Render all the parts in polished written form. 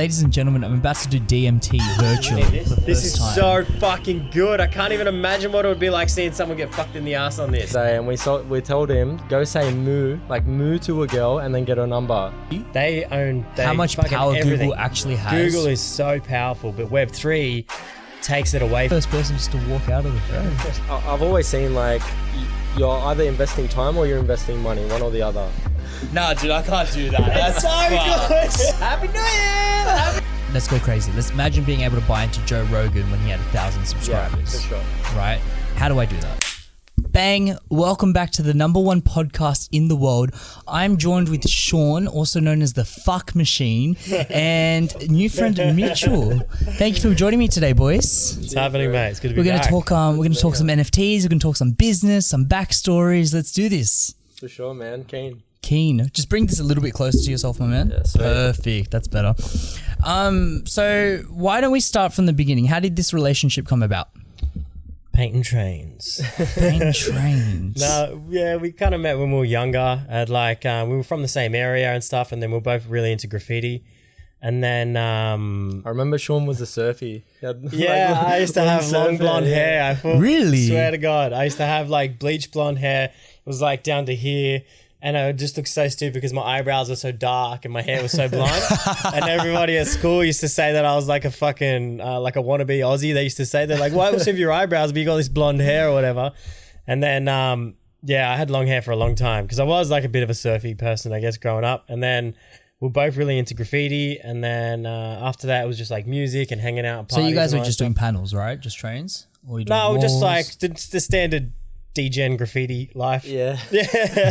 Ladies and gentlemen, I'm about to do DMT virtually for the This first is time. so fucking good. I can't even imagine what it would be like seeing someone get fucked in the ass on this. And we told him, go say moo, like moo to a girl and then get her number. They own How much fucking power everything. Google actually has. Google is so powerful, but Web3 takes it away. First person just to walk out of the phone. I've always seen like you're either investing time or you're investing money, one or the other. Nah, dude, I can't do that. That's so good. Happy New Year! Let's go crazy. Let's imagine being able to buy into Joe Rogan when he had 1,000 subscribers. Yeah, for sure. Right? How do I do that? Bang! Welcome back to the #1 podcast in the world. I'm joined with Sean, also known as the Fuck Machine, and new friend Mitchell. Thank you for joining me today, boys. It's happening, mate. It's good to be We're back. gonna talk. We're gonna talk some NFTs. We're gonna talk some business, some backstories. Let's do this. For sure, man. Keen. Just bring this a little bit closer to yourself, my man. Yeah, sweet. Perfect. That's better. So why don't we start from the beginning? How did this relationship come about? Painting trains. Painting trains. No, yeah, we kind of met when we were younger. At like, we were from the same area and stuff, and then we were both really into graffiti. And then, I remember Sean was a surfy. yeah, I used to have long blonde hair. I thought, Really? Swear to God, I used to have like bleach blonde hair. It was like down to here. And I just looked so stupid because my eyebrows were so dark and my hair was so blonde. And everybody at school used to say that I was like a fucking, like a wannabe Aussie. They used to say, they're like, why was it your eyebrows, but you got this blonde hair or whatever. And then, yeah, I had long hair for a long time because I was like a bit of a surfy person, I guess, growing up. And then we're both really into graffiti. And then after that, it was just like music and hanging out. And So you guys parties were and just all doing panels, right? Just trains? Or you doing that stuff. No, just walls? like the standard degen graffiti life. Yeah. Yeah.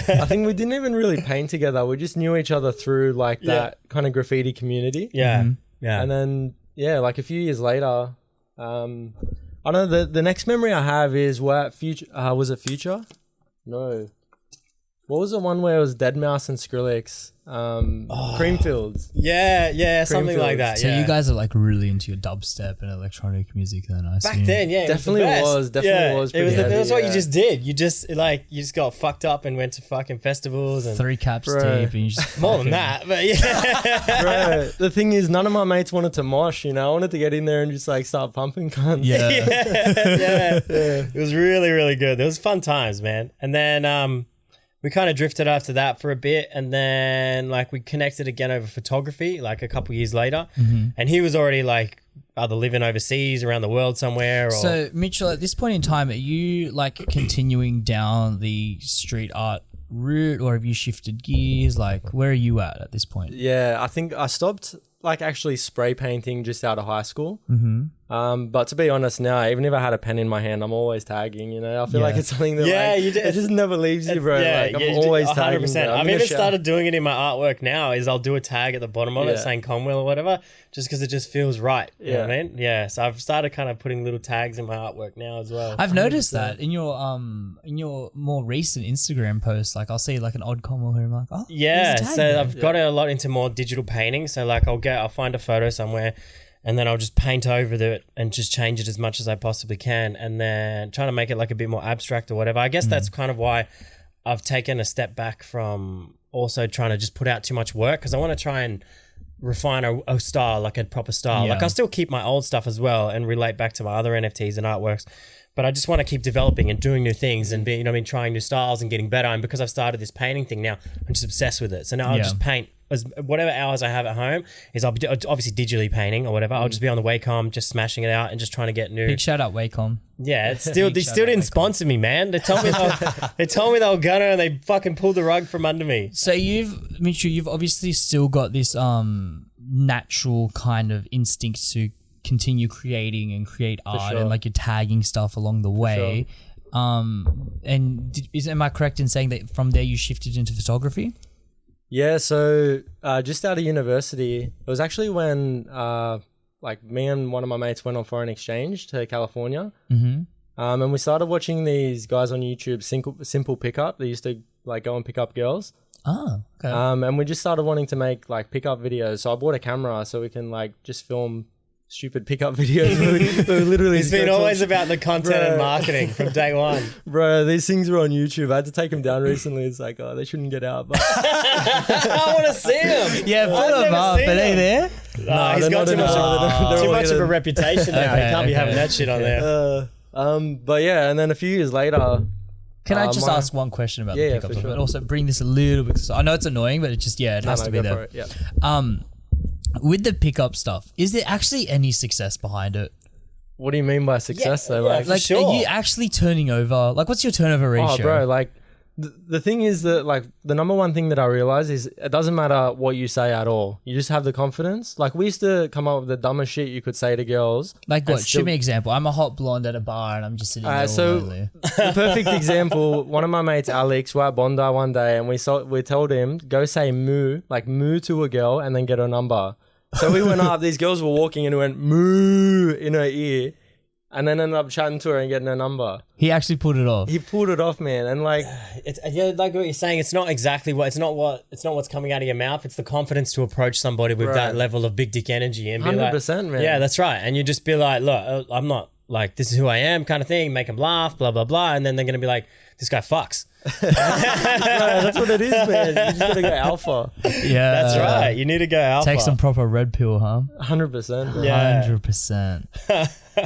I think we didn't even really paint together. We just knew each other through like that kind of graffiti community. Yeah. Mm-hmm. Yeah. And then, yeah, like a few years later, I don't know, the next memory I have is we're at Future, was it Future? No. What was the one where it was Deadmau5 and Skrillex? Creamfields. Yeah, something like that. So yeah. you guys are like really into your dubstep and electronic music then, I Back assume. then, yeah, Definitely it was, the best. definitely was It was pretty that's heavy, what you yeah. just did. You just got fucked up and went to fucking festivals and 3 caps Bro. deep and you just more fucking- than that. But yeah, Bro, the thing is, none of my mates wanted to mosh, you know? I wanted to get in there and just like start pumping cunts. Yeah. yeah. It was really, really good. It was fun times, man. And then we kind of drifted after that for a bit, and then like we connected again over photography like a couple years later. And he was already like either living overseas around the world somewhere or So Mitchell, at this point in time, are you like continuing down the street art route, or have you shifted gears? Like, where are you at this point? Yeah, I think I stopped like actually spray painting just out of high school. Mm-hmm. But to be honest now, even if I had a pen in my hand, I'm always tagging, you know? I feel like it's something that it just never leaves you, bro. Like I'm always tagging. 100%. Bro. I've even started doing it in my artwork now is I'll do a tag at the bottom of it saying Conwell or whatever, just because it just feels right. You know what I mean? Yeah. So I've started kind of putting little tags in my artwork now as well. I've noticed that in your more recent Instagram posts, like I'll see like an odd Conwell here. I'm like, oh, Yeah, there's a tag so there. I've got a lot into more digital painting. So like I'll find a photo somewhere and then I'll just paint over it and just change it as much as I possibly can, and then trying to make it like a bit more abstract or whatever. I guess that's kind of why I've taken a step back from also trying to just put out too much work, because I want to try and refine a style, like a proper style. Yeah. Like I'll still keep my old stuff as well and relate back to my other NFTs and artworks, but I just want to keep developing and doing new things and being, trying new styles and getting better. And because I've started this painting thing now, I'm just obsessed with it. So now I'll just paint whatever hours I have at home is I'll be obviously digitally painting or whatever. I'll just be on the Wacom, just smashing it out and just trying to get new. Big shout out Wacom. Yeah, it's still they Big still shout out didn't Wacom. sponsor me, man. They told me they were gonna, and they fucking pulled the rug from under me. So Mitchell, you've obviously still got this natural kind of instinct to continue creating and create art, sure. and like you're tagging stuff along the way. And am I correct in saying that from there you shifted into photography? Yeah, so just out of university, it was actually when like me and one of my mates went on foreign exchange to California. Mm-hmm. And we started watching these guys on YouTube, Simple Pickup. They used to like go and pick up girls. Oh, okay. And we just started wanting to make like pickup videos. So I bought a camera so we can like just film stupid pickup videos. we literally It's been always about the content and marketing from day one. Bro, these things were on YouTube. I had to take them down recently. It's like, oh, they shouldn't get out. But I want to see them. Yeah, put I've them never up. seen Are they them. there? He's they're got not too much, anymore. They're too all much of a hidden. reputation now. He can't be having that shit on there. But yeah, and then a few years later, Can I just ask one question about Yeah, the yeah, pickup for stuff, sure. but also bring this a little bit? I know it's annoying, but it just it has to be go there. for it, yeah. With the pickup stuff, is there actually any success behind it? What do you mean by success though? yeah, Like, for Like, sure. are you actually turning over? Like, what's your turnover ratio? oh, bro, like the thing is that like the number one thing that I realized is it doesn't matter what you say at all. You just have the confidence. Like we used to come up with the dumbest shit you could say to girls. Like and what? still- Show me an example. I'm a hot blonde at a bar and I'm just sitting there all so lonely. the perfect example, one of my mates, Alex, we're at Bondi one day and we told him, go say moo, like moo to a girl and then get her number. So we went up, these girls were walking and we went moo in her ear and then ended up chatting to her and getting her number. He actually pulled it off. He pulled it off, man. And like, It's like what you're saying. It's not exactly it's not what's coming out of your mouth. It's the confidence to approach somebody with that Right. level of big dick energy and be like, 100%, man. yeah, that's right. And you just be like, look, I'm not like, this is who I am kind of thing. Make them laugh, blah, blah, blah. And then they're going to be like, this guy fucks. bro, that's what it is, man. You just gotta go alpha. Yeah, That's right. You need to go alpha. Take some proper red pill, huh? 100%. Bro. Yeah. 100%.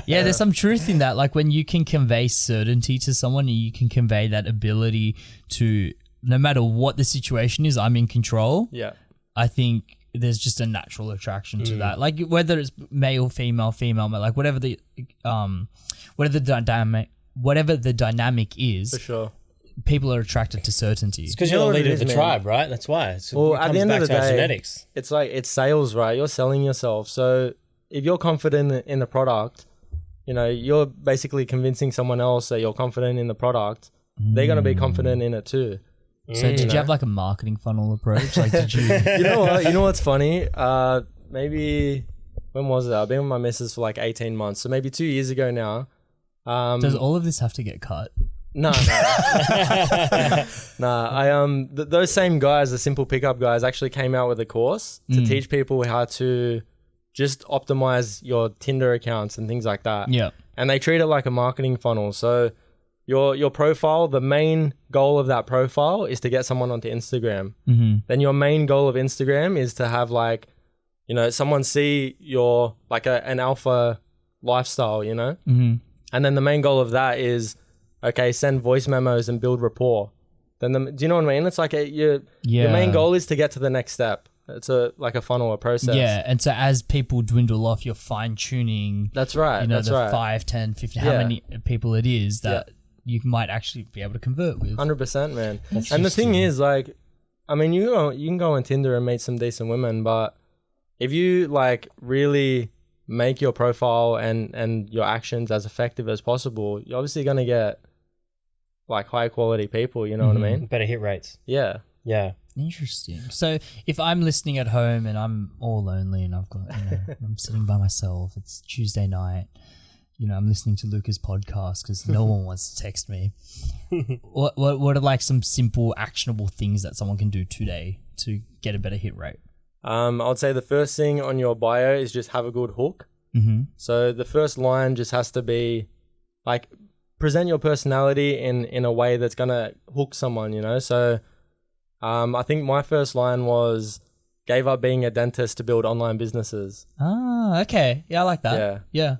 Yeah, there's some truth in that. Like when you can convey certainty to someone, and you can convey that ability to, no matter what the situation is, I'm in control. Yeah. I think there's just a natural attraction to that. Like whether it's male, female, male, like whatever the dynamic is, For sure. people are attracted to certainty. Because You you're know the what it leader is, of the man? tribe, right? That's why. Well, It at comes the end back of the to our day, genetics. it's like it's sales, right? You're selling yourself. So if you're confident in the product, you know, you're basically convincing someone else that you're confident in the product. They're going to be confident in it too. So did you have like a marketing funnel approach? Like did you? You know what? You know what's funny? Maybe, when was it? I've been with my missus for like 18 months. So maybe 2 years ago now. Does all of this have to get cut? No. Nah, those same guys, the simple pickup guys, actually came out with a course to teach people how to just optimize your Tinder accounts and things like that. Yeah. And they treat it like a marketing funnel. So your profile, the main goal of that profile is to get someone onto Instagram. Mm-hmm. Then your main goal of Instagram is to have like, you know, someone see your like an alpha lifestyle, you know? Mm-hmm. And then the main goal of that is, okay, send voice memos and build rapport. Then do you know what I mean? It's like your main goal is to get to the next step. It's like a funnel, a process. Yeah, and so as people dwindle off, you're fine tuning. That's right. You know, that's the right. 5, 10, 15, how Yeah. many people it is that you might actually be able to convert with. 100%, man. And the thing is, like, I mean, you can go on Tinder and meet some decent women, but if you like really make your profile and your actions as effective as possible, you're obviously going to get like high quality people, you know what I mean? Better hit rates. Yeah. Yeah. Interesting. So if I'm listening at home and I'm all lonely and I've got, I'm sitting by myself, it's Tuesday night, I'm listening to Luca's podcast because no one wants to text me. What are like some simple actionable things that someone can do today to get a better hit rate? I would say the first thing on your bio is just have a good hook. Mm-hmm. So the first line just has to be like present your personality in a way that's gonna hook someone, So I think my first line was gave up being a dentist to build online businesses. Ah, okay. Yeah, I like that. Yeah.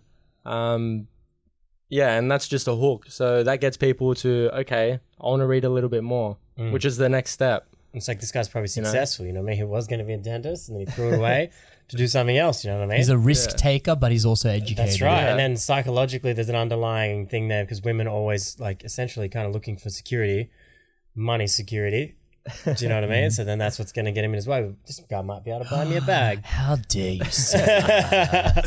Yeah, and that's just a hook. So that gets people to, okay, I want to read a little bit more, which is the next step. It's like this guy's probably successful, you know what I mean? He was going to be a dentist and then he threw it away to do something else, you know what I mean? He's a risk taker, but he's also educated. That's right. Yeah. And then psychologically, there's an underlying thing there because women are always like essentially kind of looking for security, money security. Do you know what I mean? So then that's what's going to get him in his way. This guy might be able to buy me a bag. How dare you say that?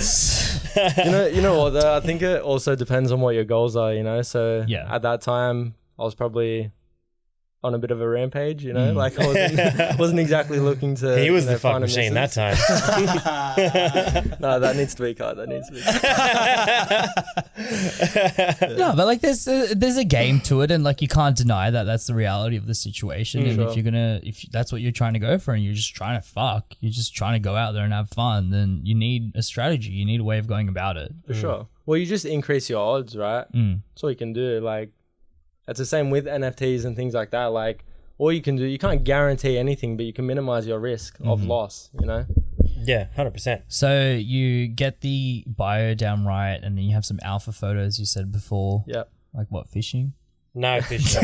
You know what though? I think it also depends on what your goals are, So Yeah. at that time I was probably on a bit of a rampage, like I wasn't exactly looking to. He was the fuck find a machine missus. that time. No, that needs to be cut. No, but like there's a game to it, and like you can't deny that that's the reality of the situation. And Sure. if that's what you're trying to go for, and you're just trying to you're just trying to go out there and have fun, then you need a strategy. You need a way of going about it. For sure. Well, you just increase your odds, right? That's all you can do. Like, it's the same with NFTs and things like that. Like, all you can do, you can't guarantee anything, but you can minimize your risk of loss, Yeah, 100%. So you get the bio down right, and then you have some alpha photos you said before. Yep. Like what, fishing? No fish.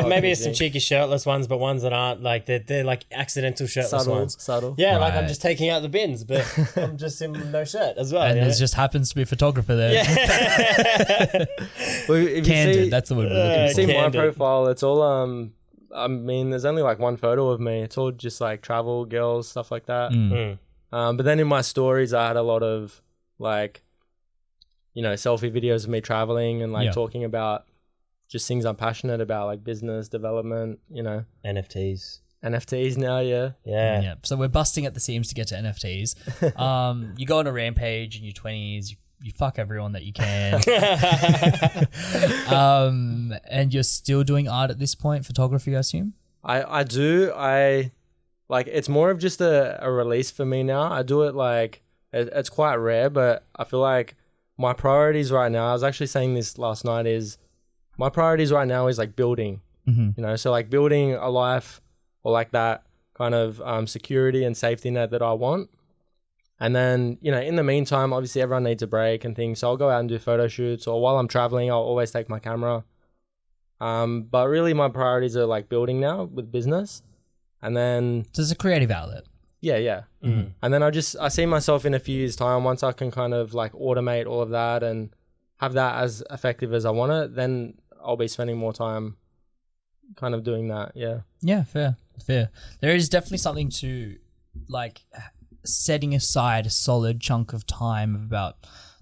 Maybe some cheeky shirtless ones, but ones that aren't like they're like accidental shirtless ones. Subtle. Yeah, like I'm Right. just taking out the bins, but I'm just in no shirt as well. And you there know? just happens to be a photographer there. Yeah. Well, if you Candid, see, that's the word we're if looking you for. see my Candid. profile, it's all I mean, there's only like one photo of me. It's all just like travel, girls, stuff like that. Mm. Mm. But then in my stories, I had a lot of like, you know, selfie videos of me traveling and like Yeah. talking about just things I'm passionate about, like business development, you know, NFTs. NFTs now, yeah. Yeah. Yeah. So we're busting at the seams to get to NFTs. You go on a rampage in your 20s. You fuck everyone that you can. And you're still doing art at this point, photography, I assume? I do. I like it's more of just a release for me now. I do it like it's quite rare, but I feel like my priorities right now, I was actually saying this last night, is my priorities right now is like building, you know, so like building a life or like that kind of security and safety net that I want. And then, you know, in the meantime, obviously everyone needs a break and things. So I'll go out and do photo shoots, or while I'm traveling, I'll always take my camera. But really my priorities are like building now with business. And then, So it's a creative outlet. yeah. Mm. And then I see myself in a few years' time, once I can kind of like automate all of that and have that as effective as I want it, then I'll be spending more time kind of doing that. Yeah. Yeah, fair. There is definitely something to like setting aside a solid chunk of time of about,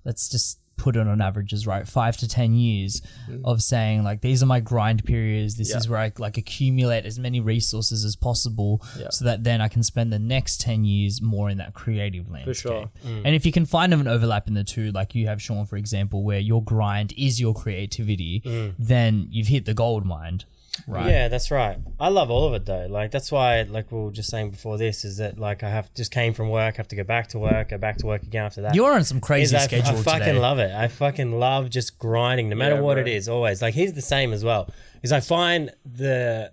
let's just put it on averages, right? 5 to 10 years of saying like, these are my grind periods. This is where I like accumulate as many resources as possible so that then I can spend the next 10 years more in that creative landscape. For sure. And if you can find an overlap in the two, like you have Sean, for example, where your grind is your creativity, then you've hit the gold mine. Right. Yeah, that's right. I love all of it though. Like that's why, like we were just saying before this, is that like I just came from work, have to go back to work again after that. You're on some crazy I schedule fucking today. love it. I fucking love just grinding, no matter what it is. Always, like he's the same as well. Because I find the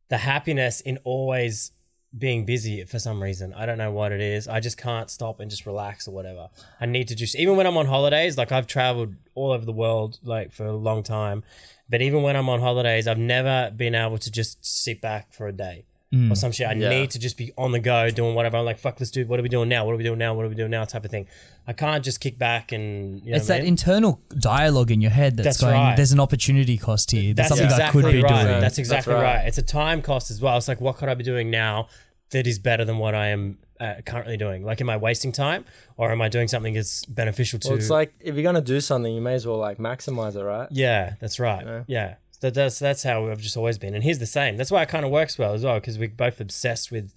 happiness in always being busy for some reason. I don't know what it is. I just can't stop and just relax or whatever. I need to just, even when I'm on holidays, like I've traveled all over the world like for a long time. But even when I'm on holidays, I've never been able to just sit back for a day or some shit. I need to just be on the go doing whatever. I'm like, fuck, let's do, what are we doing now? What are we doing now? What are we doing now? Type of thing. I can't just kick back and, you know It's what I that mean? internal dialogue in your head that's going, right. there's an opportunity cost here. There's That's something exactly I could be right. doing. That's exactly That's right. right. It's a time cost as well. It's like, what could I be doing now that is better than what I am currently doing? Like, am I wasting time or am I doing something that's beneficial to... Well, it's like if you're going to do something, you may as well like maximize it, right? Yeah, that's right. know? Yeah. That's how I've just always been. And he's the same. That's why it kind of works well as well, because we're both obsessed with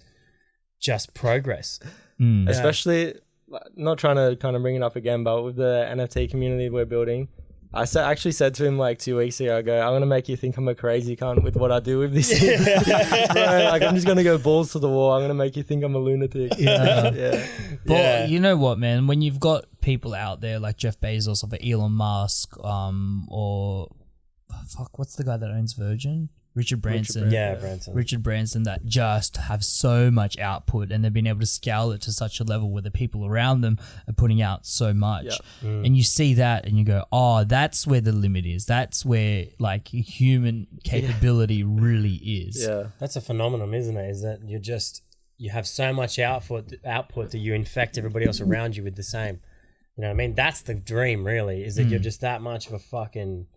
just progress. Especially, like, not trying to kind of bring it up again, but with the NFT community we're building, I actually said to him like 2 weeks ago, I go, I'm going to make you think I'm a crazy cunt with what I do with this thing. Bro, like I'm just going to go balls to the wall. I'm going to make you think I'm a lunatic. Yeah. But you know what, man? When you've got people out there like Jeff Bezos or Elon Musk, or fuck, what's the guy that owns Virgin? Richard Branson. Yeah, Branson. Richard Branson, that just have so much output and they've been able to scale it to such a level where the people around them are putting out so much. And you see that and you go, oh, that's where the limit is. That's where like human capability really is. Yeah. That's a phenomenon, isn't it? Is that you have so much output that you infect everybody else around you with the same. You know what I mean? That's the dream, really, is that you're just that much of a fucking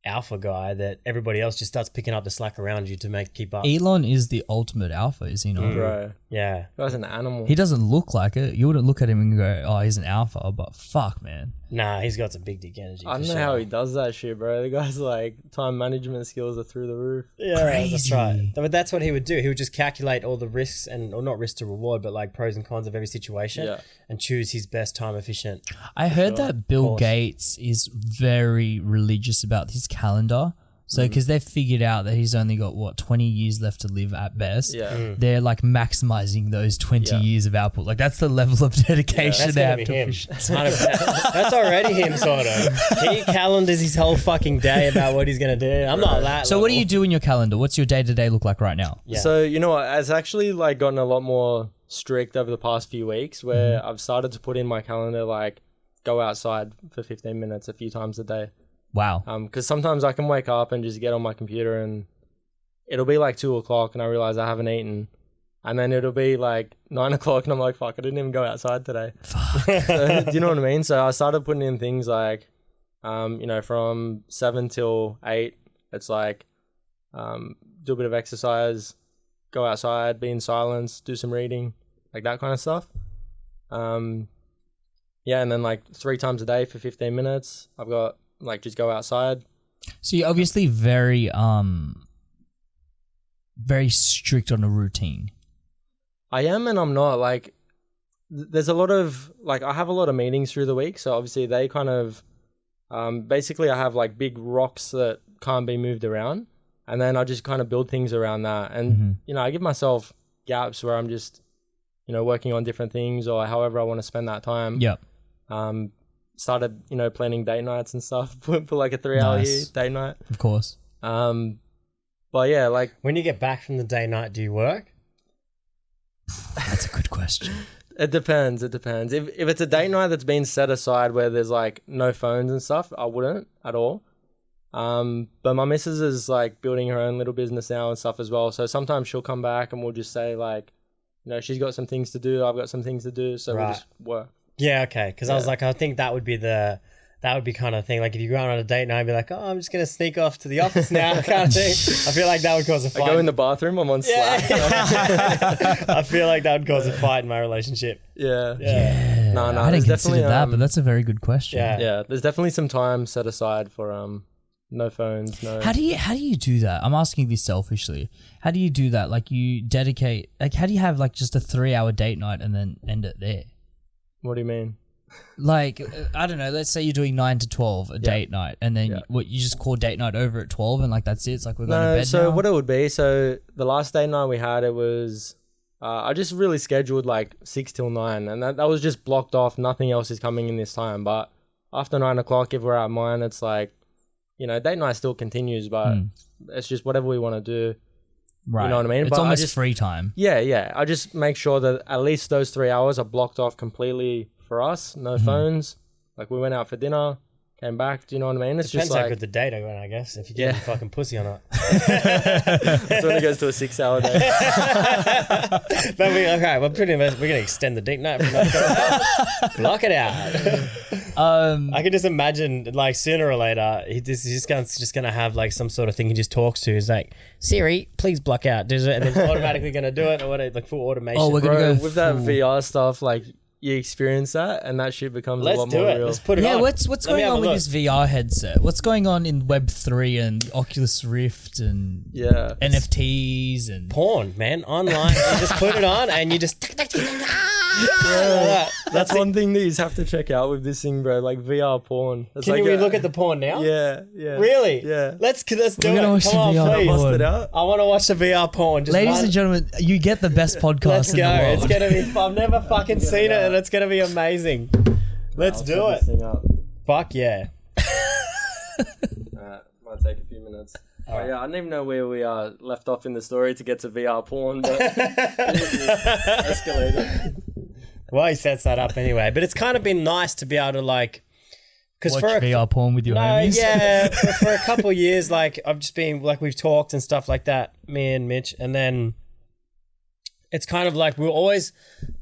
alpha guy that everybody else just starts picking up the slack around you to keep up. Elon is the ultimate alpha, is he not? Bro, Yeah. guy's an animal. He doesn't look like it. You wouldn't look at him and go, oh, he's an alpha, but fuck, man. Nah, he's got some big dick energy. I don't know how he does that shit, bro. The guy's like time management skills are through the roof. Yeah, that's Crazy. right. But that's what he would do. He would just calculate all the risks or not risk to reward, but like pros and cons of every situation and choose his best time efficient. I heard that Bill course. Gates is very religious about his calendar. So, because they've figured out that he's only got, 20 years left to live at best. Yeah. They're like maximizing those 20 years of output. Like, that's the level of dedication That's they gonna have be to him. efficiency. 100%. That's already him, sort of. He calendars his whole fucking day about what he's gonna do. I'm not that. So, what do level. you do in your calendar? What's your day-to-day look like right now? Yeah. So, you know what? It's actually like gotten a lot more strict over the past few weeks where I've started to put in my calendar, like, go outside for 15 minutes a few times a day. Wow. Because sometimes I can wake up and just get on my computer and it'll be like 2 o'clock and I realize I haven't eaten. And then it'll be like 9 o'clock and I'm like, fuck, I didn't even go outside today. So, do you know what I mean? So I started putting in things like, from 7 till 8, it's like, do a bit of exercise, go outside, be in silence, do some reading, like that kind of stuff. And then like 3 times a day for 15 minutes, I've got like just go outside. So you're obviously very strict on a routine. I am and I'm not. Like, there's a lot of, like, I have a lot of meetings through the week, so obviously they kind of, basically I have like big rocks that can't be moved around. And then I just kind of build things around that. And, I give myself gaps where I'm just, working on different things or however I want to spend that time. Yep. Started, planning date nights and stuff for like a 3-hour date night. Of course. But yeah, like. When you get back from the day night, do you work? That's a good question. It depends. If it's a date night that's been set aside where there's like no phones and stuff, I wouldn't at all. But my missus is like building her own little business now and stuff as well. So sometimes she'll come back and we'll just say like, she's got some things to do. I've got some things to do. So we'll just work. Yeah. Okay. Cause I was like, I think that would be kind of thing. Like if you go out on a date night and be like, oh, I'm just going to sneak off to the office now kind of thing. I feel like that would cause a fight. I go in the bathroom, I'm on Slack. I feel like that would cause a fight in my relationship. Yeah. No, I didn't consider that, but that's a very good question. Yeah. There's definitely some time set aside for, no phones, no. How do you do that? I'm asking this selfishly. How do you do that? Like you dedicate, like how do you have like just a 3-hour date night and then end it there? What do you mean? Like, I don't know, let's say you're doing 9 to 12 a date night and then you just call date night over at 12 and like that's it? It's like we're going to bed now? So what it would be, so the last date night we had, it was, I just really scheduled like 6 till 9 and that was just blocked off. Nothing else is coming in this time. But after 9 o'clock, if we're at mine, it's like, date night still continues, but it's just whatever we want to do. Right. You know what I mean? It's but almost free time. Yeah. I just make sure that at least those 3 hours are blocked off completely for us. No phones. Like we went out for dinner, came back. Do you know what I mean? It's Depends just like how good the date went, I guess. If you get fucking pussy or not. That's when it goes to a 6-hour day. We're pretty much we're gonna extend the date night. Block it out. I can just imagine, like sooner or later, he's just gonna have like some sort of thing he just talks to. He's like, Siri, please block out, and then it's automatically gonna do it, or what? Like full automation. Oh, we're gonna go with that VR stuff, like. You experience that and that shit becomes a lot more real. Let's put it on. What's going on with this VR headset? What's going on in Web3 and Oculus Rift and NFTs and porn, man, online. You just put it on and you just that's one thing that you have to check out with this thing, bro. Like VR porn. Can we look at the porn now? Yeah. Really? Yeah. Let's do it. Come on, VR please. Bust it out. I want to watch the VR porn. Ladies and gentlemen, you get the best podcast in the world. It's gonna be. I've never fucking seen it, and it's gonna be amazing. Let's do it. Fuck yeah. Might take a few minutes. I don't even know where we left off in the story to get to VR porn, but escalated. Well, he sets that up anyway, but it's kind of been nice to be able to like, watch VR porn with your homies. Yeah, for a couple of years, like I've just been like we've talked and stuff like that, me and Mitch, and then it's kind of like we're always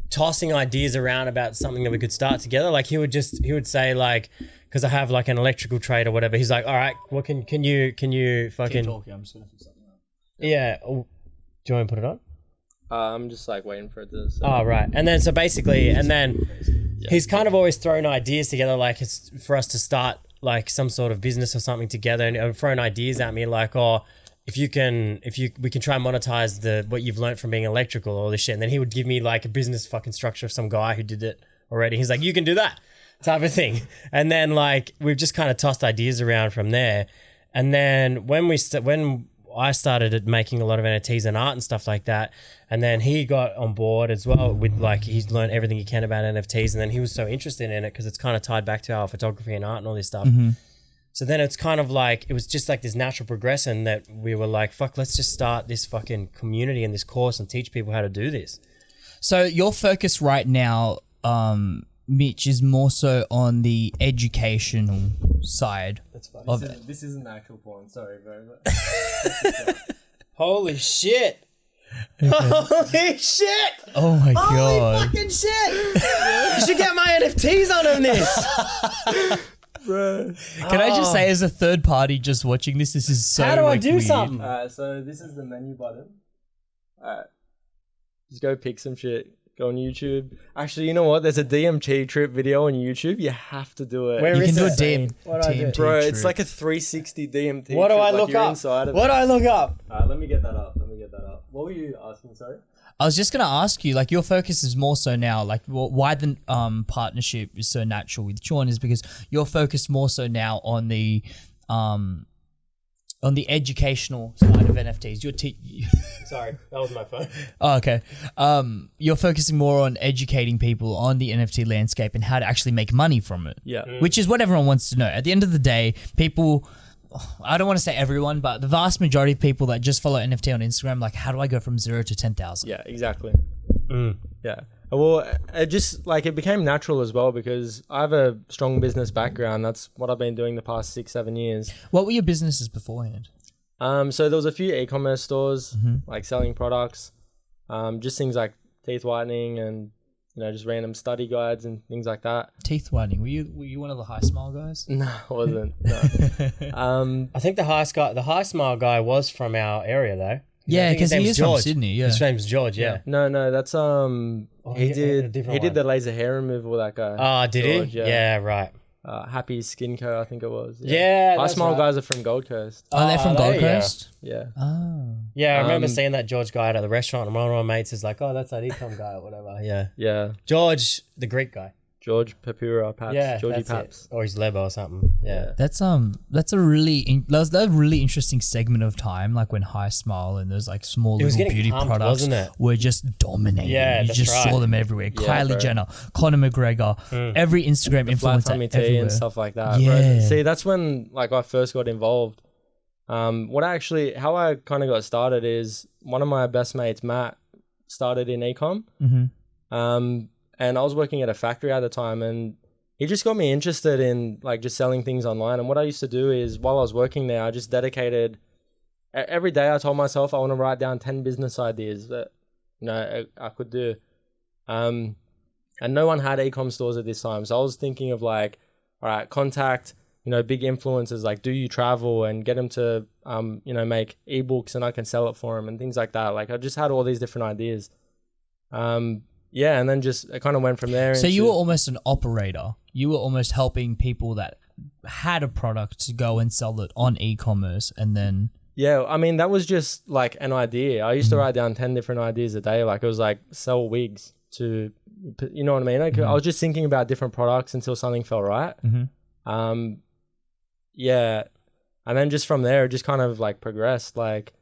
tossing ideas around about something that we could start together. Like he would say like, because I have like an electrical trade or whatever. He's like, all right, well, can you fucking keep talking? I'm just gonna fix something up. Yeah. Oh, do you want to put it on? I'm just like waiting for it to. Oh right, and then so basically, and then he's kind of always thrown ideas together, like it's for us to start like some sort of business or something together, and thrown ideas at me like, oh, we can try and monetize what you've learned from being electrical or all this shit, and then he would give me like a business fucking structure of some guy who did it already. He's like, you can do that type of thing, and then like we've just kind of tossed ideas around from there, and then when I started making a lot of NFTs and art and stuff like that. And then he got on board as well with like, he's learned everything he can about NFTs. And then he was so interested in it because it's kind of tied back to our photography and art and all this stuff. Mm-hmm. So then it's kind of like, it was just like this natural progression that we were like, fuck, let's just start this fucking community and this course and teach people how to do this. So your focus right now, Mitch, is more so on the educational side. That's fine. Of This isn't actual porn. Sorry, bro. Holy shit! Holy shit! Oh my Holy god. fucking shit! You should get my NFTs on this. Bro. Can I just say, as a third party just watching this is so How do I do weird. something? So this is the menu button. Just go pick some shit. Go on YouTube. Actually, you know what? There's a DMT trip video on YouTube. You have to do it. Where You is can do a it? DM, What do I do? DMT Bro, trip. it's like a 360 DMT. What do trip, I like look you're up? inside of What it. do I look up? Let me get that up. What were you asking? Sorry. I was just gonna ask you, like, your focus is more so now, like, why the partnership is so natural with Sean is because you're focused more so now on the educational side of NFTs. Sorry, that was my phone. Oh, okay. You're focusing more on educating people on the NFT landscape and how to actually make money from it. Yeah. Which is what everyone wants to know. At the end of the day, people, I don't want to say everyone, but the vast majority of people that just follow NFT on Instagram, like, how do I go from 0 to 10,000? Yeah, exactly. Yeah. Well, it just like it became natural as well because I have a strong business background. That's what I've been doing the past 6-7 years. What were your businesses beforehand? So there was a few e-commerce stores like selling products, just things like teeth whitening and just random study guides and things like that. Teeth whitening. Were you one of the high smile guys? No, I wasn't. No. I think the high smile guy was from our area though. Yeah, I think his because he name's is from George. Sydney. Yeah. His name's George. Yeah. No, that's he yeah, a did different he did one. the laser hair removal. That guy. Oh, did George, he? yeah. Yeah, right. Happy Skin Co. I think it was. Yeah, High that's smile right. guys are from Gold Coast. Are they from Oh, Gold there you go. Coast? Yeah. Oh. Yeah, I remember Um, seeing that George guy at the restaurant, and one of my mates is like, "Oh, that's that ecom guy or whatever." Yeah, Yeah. George, the Greek guy. George Papura Paps. Yeah, Georgie that's Paps. it. Or he's Lebo or something. Yeah. That's a really interesting segment of time, like when High Smile and those like small It was little getting beauty pumped, products wasn't it? were just dominating. Yeah, you that's just right. saw them everywhere. Kylie bro. Jenner, Conor McGregor, every Instagram Flat influencer tummy tea everywhere. and stuff like that. Yeah. Bro. See, that's when like I first got involved. How I kind of got started is one of my best mates, Matt, started in ecom. And I was working at a factory at the time, and he just got me interested in like just selling things online. And what I used to do is while I was working there, I just dedicated every day. I told myself I want to write down 10 business ideas that I could do. And no one had ecom stores at this time, so I was thinking of like, all right, contact big influencers, like do you travel and get them to make ebooks and I can sell it for them and things like that. Like I just had all these different ideas. Yeah, and then just it kind of went from there. So you were almost an operator. You were almost helping people that had a product to go and sell it on e-commerce, and then Yeah, I mean that was just like an idea. I used to write down 10 different ideas a day. Like it was like sell wigs to, you know what I mean? Like I was just thinking about different products until something felt right. Yeah, and then just from there, it just kind of like progressed. Like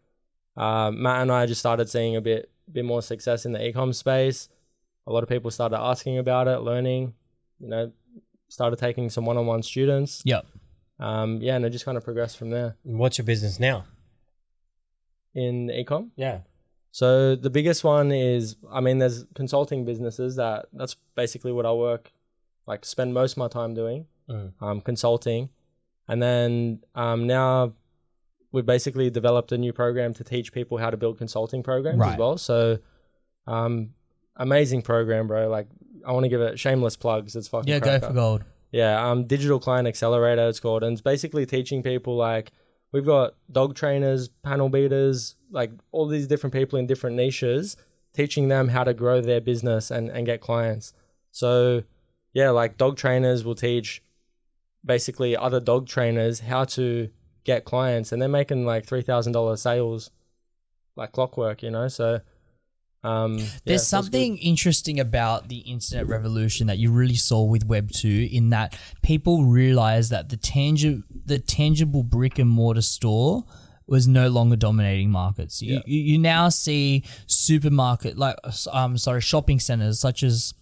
Matt and I just started seeing a bit more success in the e-com space. A lot of people started asking about it, learning. Started taking some one-on-one students. yep. Yeah, and it just kind of progressed from there What's your business now? in e-com. Yeah. So the biggest one is, there's consulting businesses that's basically what I spend most of my time doing, consulting. And then now we've basically developed a new program to teach people how to build consulting programs as well. So amazing program, bro. Like I want to give it shameless plugs. It's fucking Go cracker. for gold. Yeah, Digital Client Accelerator it's called, and it's basically teaching people like we've got dog trainers, panel beaters, like all these different people in different niches, teaching them how to grow their business and get clients. So yeah, like dog trainers will teach basically other dog trainers how to get clients, and they're making like $3,000 sales like clockwork, So There's something interesting about the internet revolution that you really saw with Web 2 in that people realized that the tangible brick and mortar store was no longer dominating markets. You now see shopping centers such as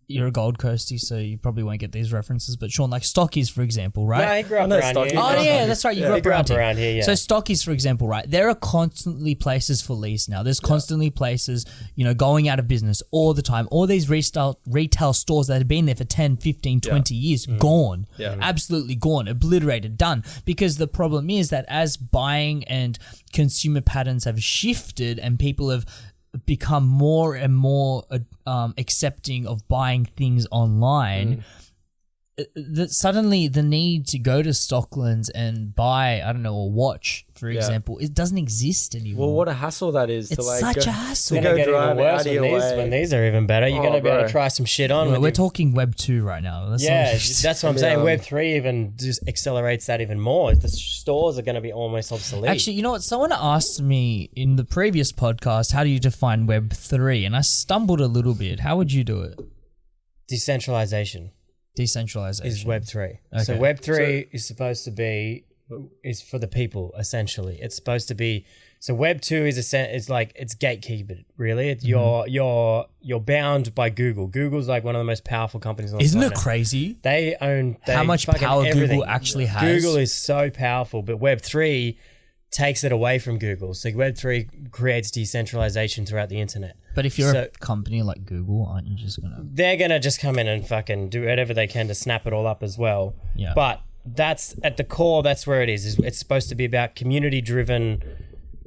you're a Gold Coastie, so you probably won't get these references. But Sean, like Stockies, for example, right? Yeah, I grew up know around Stockies. here. Oh yeah, that's right. You grew up around here. Yeah. So Stockies, for example, right? There are constantly places for lease now. There's constantly places, going out of business all the time. All these retail stores that have been there for 10, 15, 20 years, gone. Yeah. Absolutely gone, obliterated, done. Because the problem is that as buying and consumer patterns have shifted and people have become more and more accepting of buying things online, that suddenly the need to go to Stocklands and buy, I don't know, a watch, for example, it doesn't exist anymore. Well, what a hassle that is. It's to like such go, a hassle. It's to gonna go get even drive worse out of your when way. these are even better. You're gonna be able to bro. try some shit on. Well, we're with your- talking Web 2 right now. That's Yeah, not- that's what I'm saying. Web 3 even just accelerates that even more. The stores are going to be almost obsolete. Actually, you know what? Someone asked me in the previous podcast, how do you define Web 3? And I stumbled a little bit. How would you do it? decentralization Decentralization. is Web 3. So Okay. Web 3 is supposed to be is for the people essentially. It's supposed to be. So Web 2 is like it's gatekeepered. Really, it's you're bound by Google. Google's like one of the most powerful companies on the Isn't it planet. crazy? They own How much fucking power everything. Google actually has? Google is so powerful, but Web 3 takes it away from Google. So Web 3 creates decentralization throughout the internet. But if you're So- a company like Google, aren't you just going to... They're going to just come in and fucking do whatever they can to snap it all up as well. Yeah. But that's at the core, that's where it is. It's supposed to be about community-driven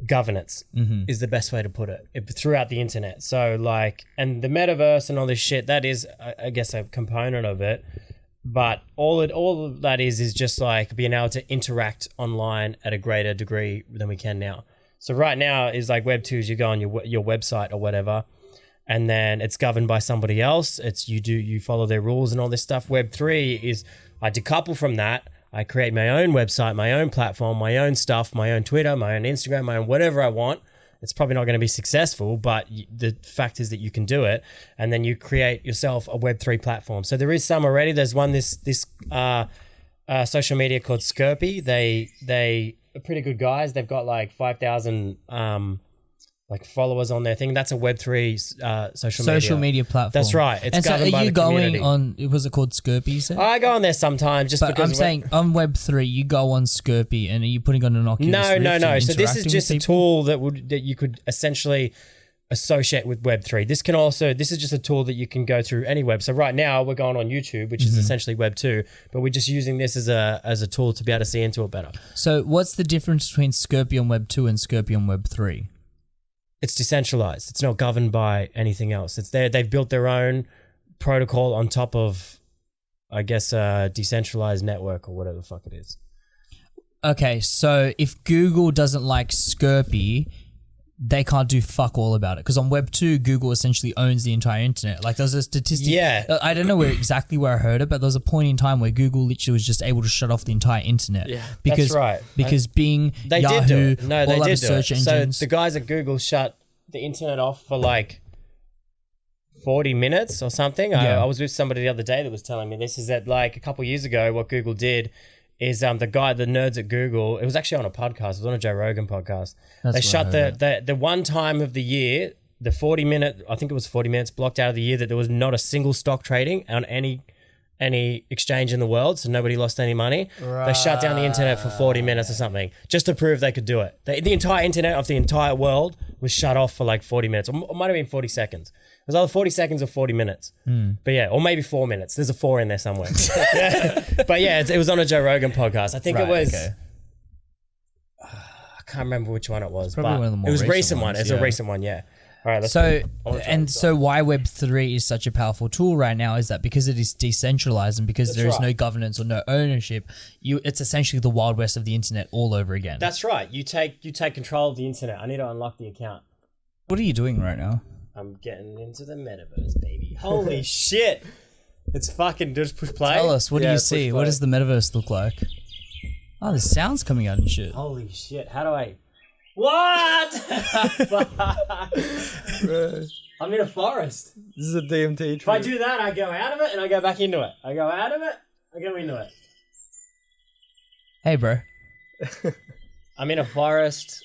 governance is the best way to put it throughout the internet. So like, and the metaverse and all this shit, that is, I guess, a component of it. But all of that is just like being able to interact online at a greater degree than we can now. So right now is like Web 2 is you go on your website or whatever, and then it's governed by somebody else. It's you follow their rules and all this stuff. Web 3 is I decouple from that. I create my own website, my own platform, my own stuff, my own Twitter, my own Instagram, my own whatever I want. It's probably not going to be successful, but the fact is that you can do it, and then you create yourself a Web3 platform. So there is some already. There's one this social media called Skirpy. They are pretty good guys. They've got like 5,000 like followers on their thing. That's a Web3 social media platform. That's right. It's and so governed by are you the going community. on, was it called Skirpy, you said? I go on there sometimes just But because I'm saying on Web 3, you go on Skirpy and are you putting on an Oculus Rift No. and So this is interacting just a with people? tool that you could essentially associate with Web3. This is just a tool that you can go through any web. So right now we're going on YouTube, which is essentially Web2, but we're just using this as a tool to be able to see into it better. So what's the difference between Skirpy on Web 2 and Skirpy on Web 3? It's decentralized. It's not governed by anything else. They've built their own protocol on top of, I guess, a decentralized network or whatever the fuck it is. Okay, so if Google doesn't like Skirpy, they can't do fuck all about it. Because on Web 2, Google essentially owns the entire internet. Like there's a statistic. Yeah. I don't know exactly where I heard it, but there was a point in time where Google literally was just able to shut off the entire internet. Yeah. Because, That's right. Because Bing, They Yahoo, did do it. No, they all other did do search it. engines. So the guys at Google shut the internet off for like 40 minutes or something. Yeah. I was with somebody the other day that was telling me this, is that like a couple of years ago, what Google did is the nerds at Google, it was actually on a podcast, it was on a Joe Rogan podcast. That's They where shut I heard the one time of the year, the 40 minute, I think it was 40 minutes blocked out of the year that there was not a single stock trading on any exchange in the world, so nobody lost any money. They shut down the internet for 40 minutes or something just to prove they could do it. The entire internet of the entire world was shut off for like 40 minutes. Or it might have been 40 seconds. It was either 40 seconds or 40 minutes. But yeah, or maybe 4 minutes. There's a 4 in there somewhere. Yeah. But yeah, it was on a Joe Rogan podcast. I think it Right, was... okay. I can't remember which one it was, Probably but one of the more it was a recent recent one. ones, It's yeah. a recent one, yeah. All right, let's So why Web 3 is such a powerful tool right now is that because it is decentralized and because there is right. no governance or no ownership, it's essentially the Wild West of the internet all over again. That's right. You take control of the internet. I need to unlock the account. What are you doing right now? I'm getting into the metaverse, baby. Holy shit. It's fucking just push play. Tell us, what do Yeah, you push see? play. What does the metaverse look like? Oh, there's sounds coming out and shit. Holy shit. How do I... What? I'm in a forest. This is a DMT tree. If I do that, I go out of it and I go back into it. I go out of it, I go into it. Hey, bro. I'm in a forest.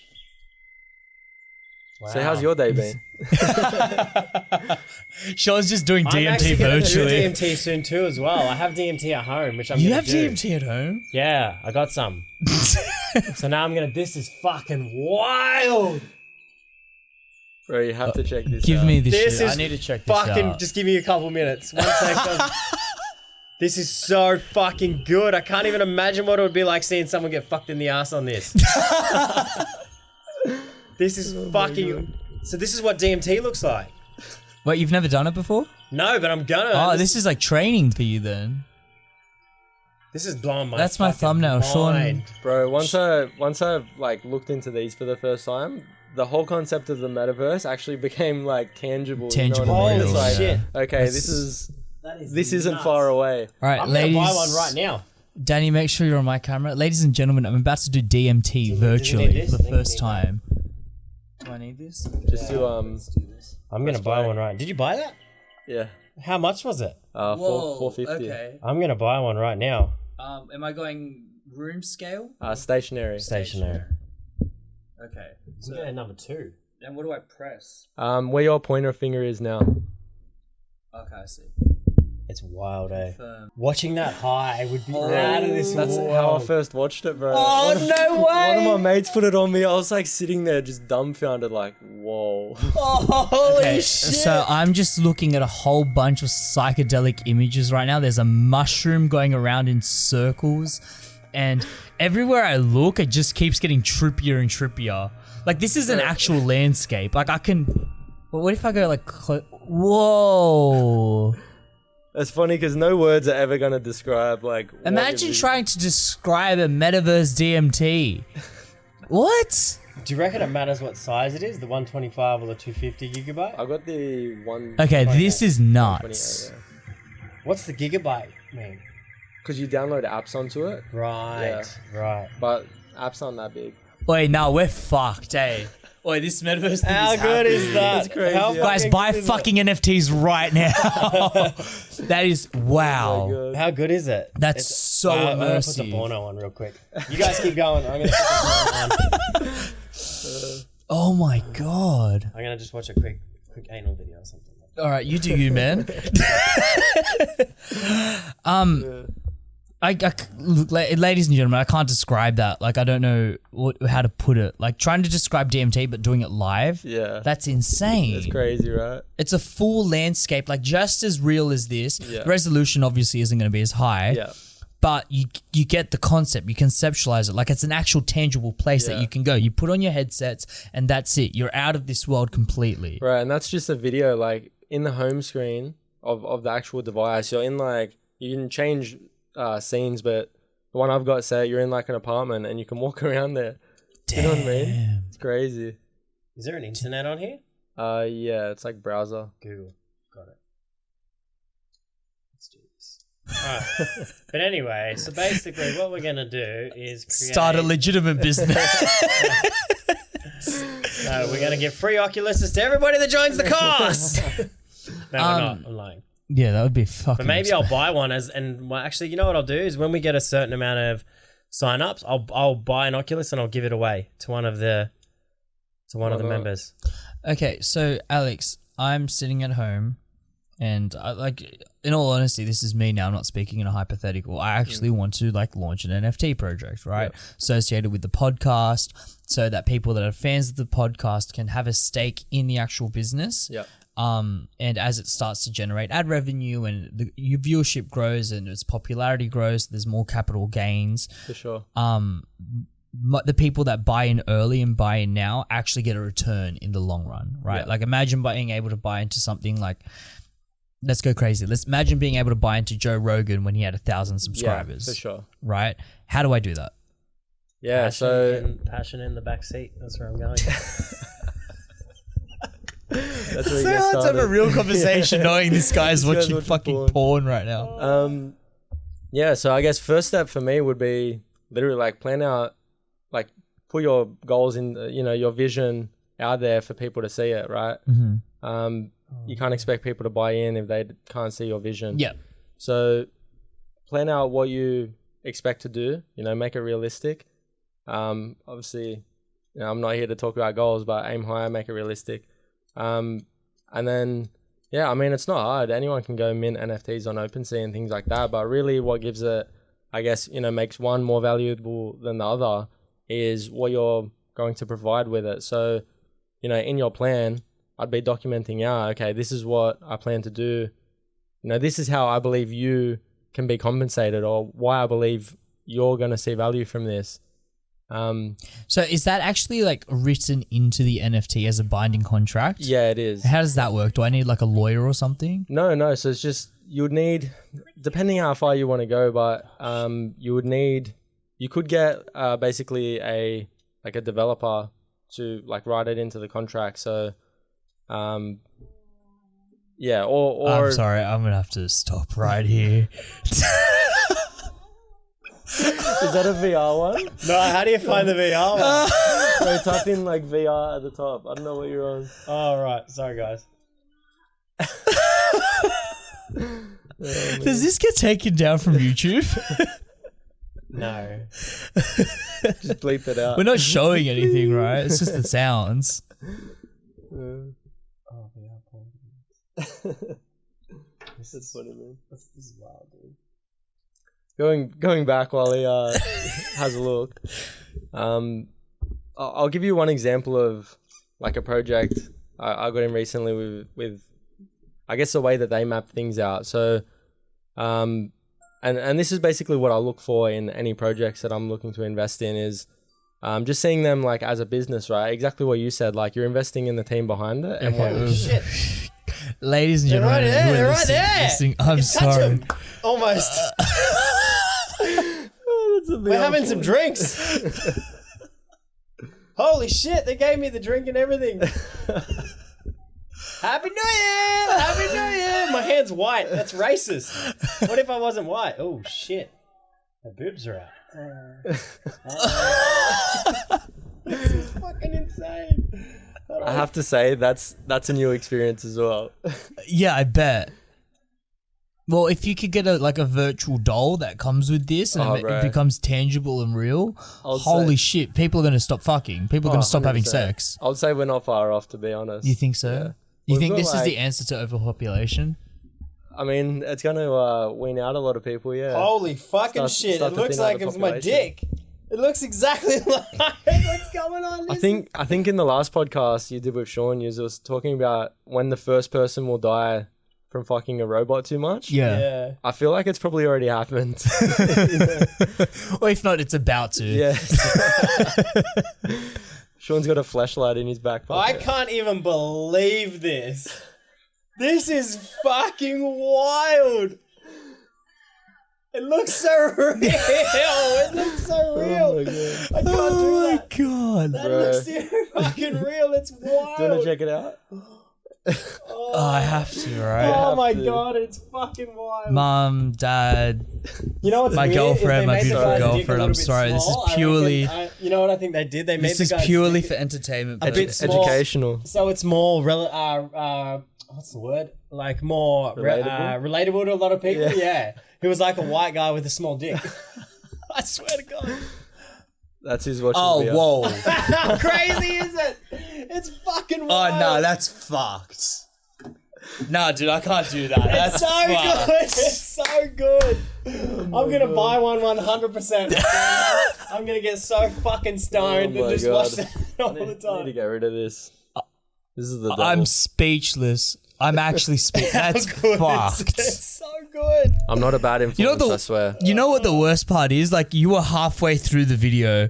So how's your day been? Sean's just doing I'm DMT actually gonna virtually. do DMT soon too as well. I have DMT at home, which I'm You gonna have do. DMT at home? Yeah, I got some. So now I'm gonna. This is fucking wild. Bro, you have to check this Give out. me this This shit. is I need to check this fucking. out. Just give me a couple minutes. 1 second. This is so fucking good. I can't even imagine what it would be like seeing someone get fucked in the ass on this. This is fucking. So this is what DMT looks like. Wait, you've never done it before? No, but I'm gonna. Oh, this is like training for you then. This is blowing my. That's my fucking thumbnail, Sean. mind. Bro, once I like looked into these for the first time, the whole concept of the metaverse actually became like tangible. Tangible, You know what I mean? real, It's like, shit. okay, That's- this isn't nuts. far away. All right, I'm ladies. gonna buy one right now. Danny, make sure you're on my camera. Ladies and gentlemen, I'm about to do DMT need virtually this? for I the think you first need time. Do I need this? Just to I'm gonna Let's buy play. one right. Did you buy that? yeah, How much was it? 450. Okay. I'm gonna buy one right now. Am I going room scale? Stationary. Stationary. Okay. I'm getting number 2. Then what do I press? Where your pointer finger is now. Okay, I see. It's wild, eh? Watching that high would be out of this That's world. how I first watched it, bro. Oh, no way! One of my mates put it on me. I was like sitting there just dumbfounded, like, whoa. Oh, holy Okay, shit! so I'm just looking at a whole bunch of psychedelic images right now. There's a mushroom going around in circles, and everywhere I look, it just keeps getting trippier and trippier. Like, this is an actual landscape. Like, I can... But what if I go, like... Whoa! That's funny because no words are ever going to describe, like... what Imagine you're- trying to describe a Metaverse DMT. What? Do you reckon it matters what size it is? The 125 or the 250 gigabyte? I got the one... Okay, this is nuts. What's the gigabyte mean? Because you download apps onto it, Right, right. but apps aren't that big. Wait, no, we're fucked, eh? Wait, this Metaverse thing How is good happening. is that? That's crazy. How Guys, fucking buy good is fucking NFTs right now. That is wow. Oh my it? God. How good is it? That's so I'm gonna put the immersive. Bono on real quick. You guys keep going. I'm gonna put the Bono on. Oh my god. I'm gonna just watch a quick anal video or something. All right, you do you, man. Look, ladies and gentlemen, I can't describe that. Like, I don't know how to put it. Like, trying to describe DMT but doing it live. Yeah. That's insane. That's crazy, right? It's a full landscape, like just as real as this. Yeah. The resolution obviously isn't going to be as high. Yeah. But you get the concept, you conceptualize it like it's an actual tangible place that Yeah. you can go. You put on your headsets and that's it. You're out of this world completely. Right, and that's just a video, like, in the home screen of the actual device. You're in, like, you can change scenes, but the one I've got set, you're in, like, an apartment and you can walk around there. Damn. You know what I mean? It's crazy. Is there an internet on here? Yeah, it's like browser. Google. Got it. Let's do this. Alright. But anyway, so basically what we're gonna do is create... Start a legitimate business. No, we're gonna give free Oculuses to everybody that joins the course! No, we're not. I'm lying. Yeah, that would be fucking But maybe I'll buy one actually, you know what I'll do is when we get a certain amount of sign-ups, I'll buy an Oculus and I'll give it away to one of the members. Okay, so Alex, I'm sitting at home and I, like, in all honesty, this is me now, I'm not speaking in a hypothetical. I actually want to like launch an NFT project, right? Yep. Associated with the podcast so that people that are fans of the podcast can have a stake in the actual business. Yeah. And as it starts to generate ad revenue and your viewership grows and its popularity grows, there's more capital gains. For sure. The people that buy in early and buy in now actually get a return in the long run, right? Yeah. Like, imagine being able to buy into something like, let's go crazy. Let's imagine being able to buy into Joe Rogan when he had 1,000 subscribers, Yeah, for sure. right? How do I do that? Yeah, Passion in the back seat. That's where I'm going. that's where you get started. real conversation knowing this guy's This guy's watching watching fucking porn right now. Yeah, so I guess first step for me would be literally like plan out, like put your goals in, your vision out there for people to see it, right? Mm-hmm. You can't expect people to buy in if they can't see your vision. Yeah. So plan out what you expect to do, make it realistic. Obviously I'm not here to talk about goals, but aim higher, make it realistic. And then, yeah, I mean, it's not hard. Anyone can go mint NFTs on Opensea and things like that. But really what gives it, I guess, makes one more valuable than the other is what you're going to provide with it. So, in your plan, I'd be documenting out, okay, this is what I plan to do. This is how I believe you can be compensated, or why I believe you're going to see value from this. So is that actually like written into the NFT as a binding contract? Yeah, it is. How does that work? Do I need like a lawyer or something? No. So it's just, you would need, depending how far you want to go, but you could get basically a developer to like write it into the contract. So, yeah, or I'm sorry, I'm gonna have to stop right here. Is that a VR one? No, how do you find the VR one? So type in like VR at the top. I don't know what you're on. Oh, right. Sorry, guys. Does this get taken down from YouTube? No. Just bleep it out. We're not showing anything, right? It's just the sounds. Oh, VR porn. That's funny, man. This is wild, dude. Going back while he has a look. I'll give you one example of like a project I got in recently with I guess the way that they map things out. So, and this is basically what I look for in any projects that I'm looking to invest in is just seeing them like as a business, right? Exactly what you said. Like you're investing in the team behind it. And Holy shit. Ladies and gentlemen, They're right there. I'm sorry. Almost. We're having some drinks. Holy shit, they gave me the drink and everything. Happy New Year! Happy New Year! My hand's white. That's racist. What if I wasn't white? Oh shit. My boobs are out. This is fucking insane. I have to say that's a new experience as well. Yeah, I bet. Well, if you could get a virtual doll that comes with this and it becomes tangible and real, holy shit, people are going to stop fucking. People are going to stop having sex. I would say we're not far off, to be honest. You think so? Yeah. You think this is the answer to overpopulation? I mean, it's going to wean out a lot of people, yeah. Holy fucking shit. It looks like it's my dick. It looks exactly like what's going on. I think in the last podcast you did with Sean, you was talking about when the first person will die from fucking a robot too much. Yeah. I feel like it's probably already happened. Or if not, it's about to. Yeah. Sean's got a flashlight in his back pocket. I can't even believe this. This is fucking wild. It looks so real. It looks so real. I can't do that. God. That looks so fucking real. It's wild. Do you want to check it out? Oh, I have to, right? Oh my god, it's fucking wild. Mum, Dad, you know what's my weird girlfriend, my is they made beautiful the guy's dick a girlfriend. little I'm bit sorry. This is small. purely. You know what I think they did? They made This the is guy's purely dick for entertainment. a bit small. Educational. So it's more what's the word? Like more relatable to a lot of people. Yeah. He was like a white guy with a small dick. I swear to God. That's his watching. Oh, video. whoa. How crazy is it? It's fucking wild. Oh, no, that's fucked. Nah, dude, I can't do that. That's so fucked. good. It's so good. I'm going to buy one 100%. I'm going to get so fucking stoned and just watch that all the I need to time. get rid of this. This is the devil. I'm speechless. I'm actually speechless. That's fucked. It's so good. I'm not a bad influence, I swear. You know what the worst part is? Like, you were halfway through the video.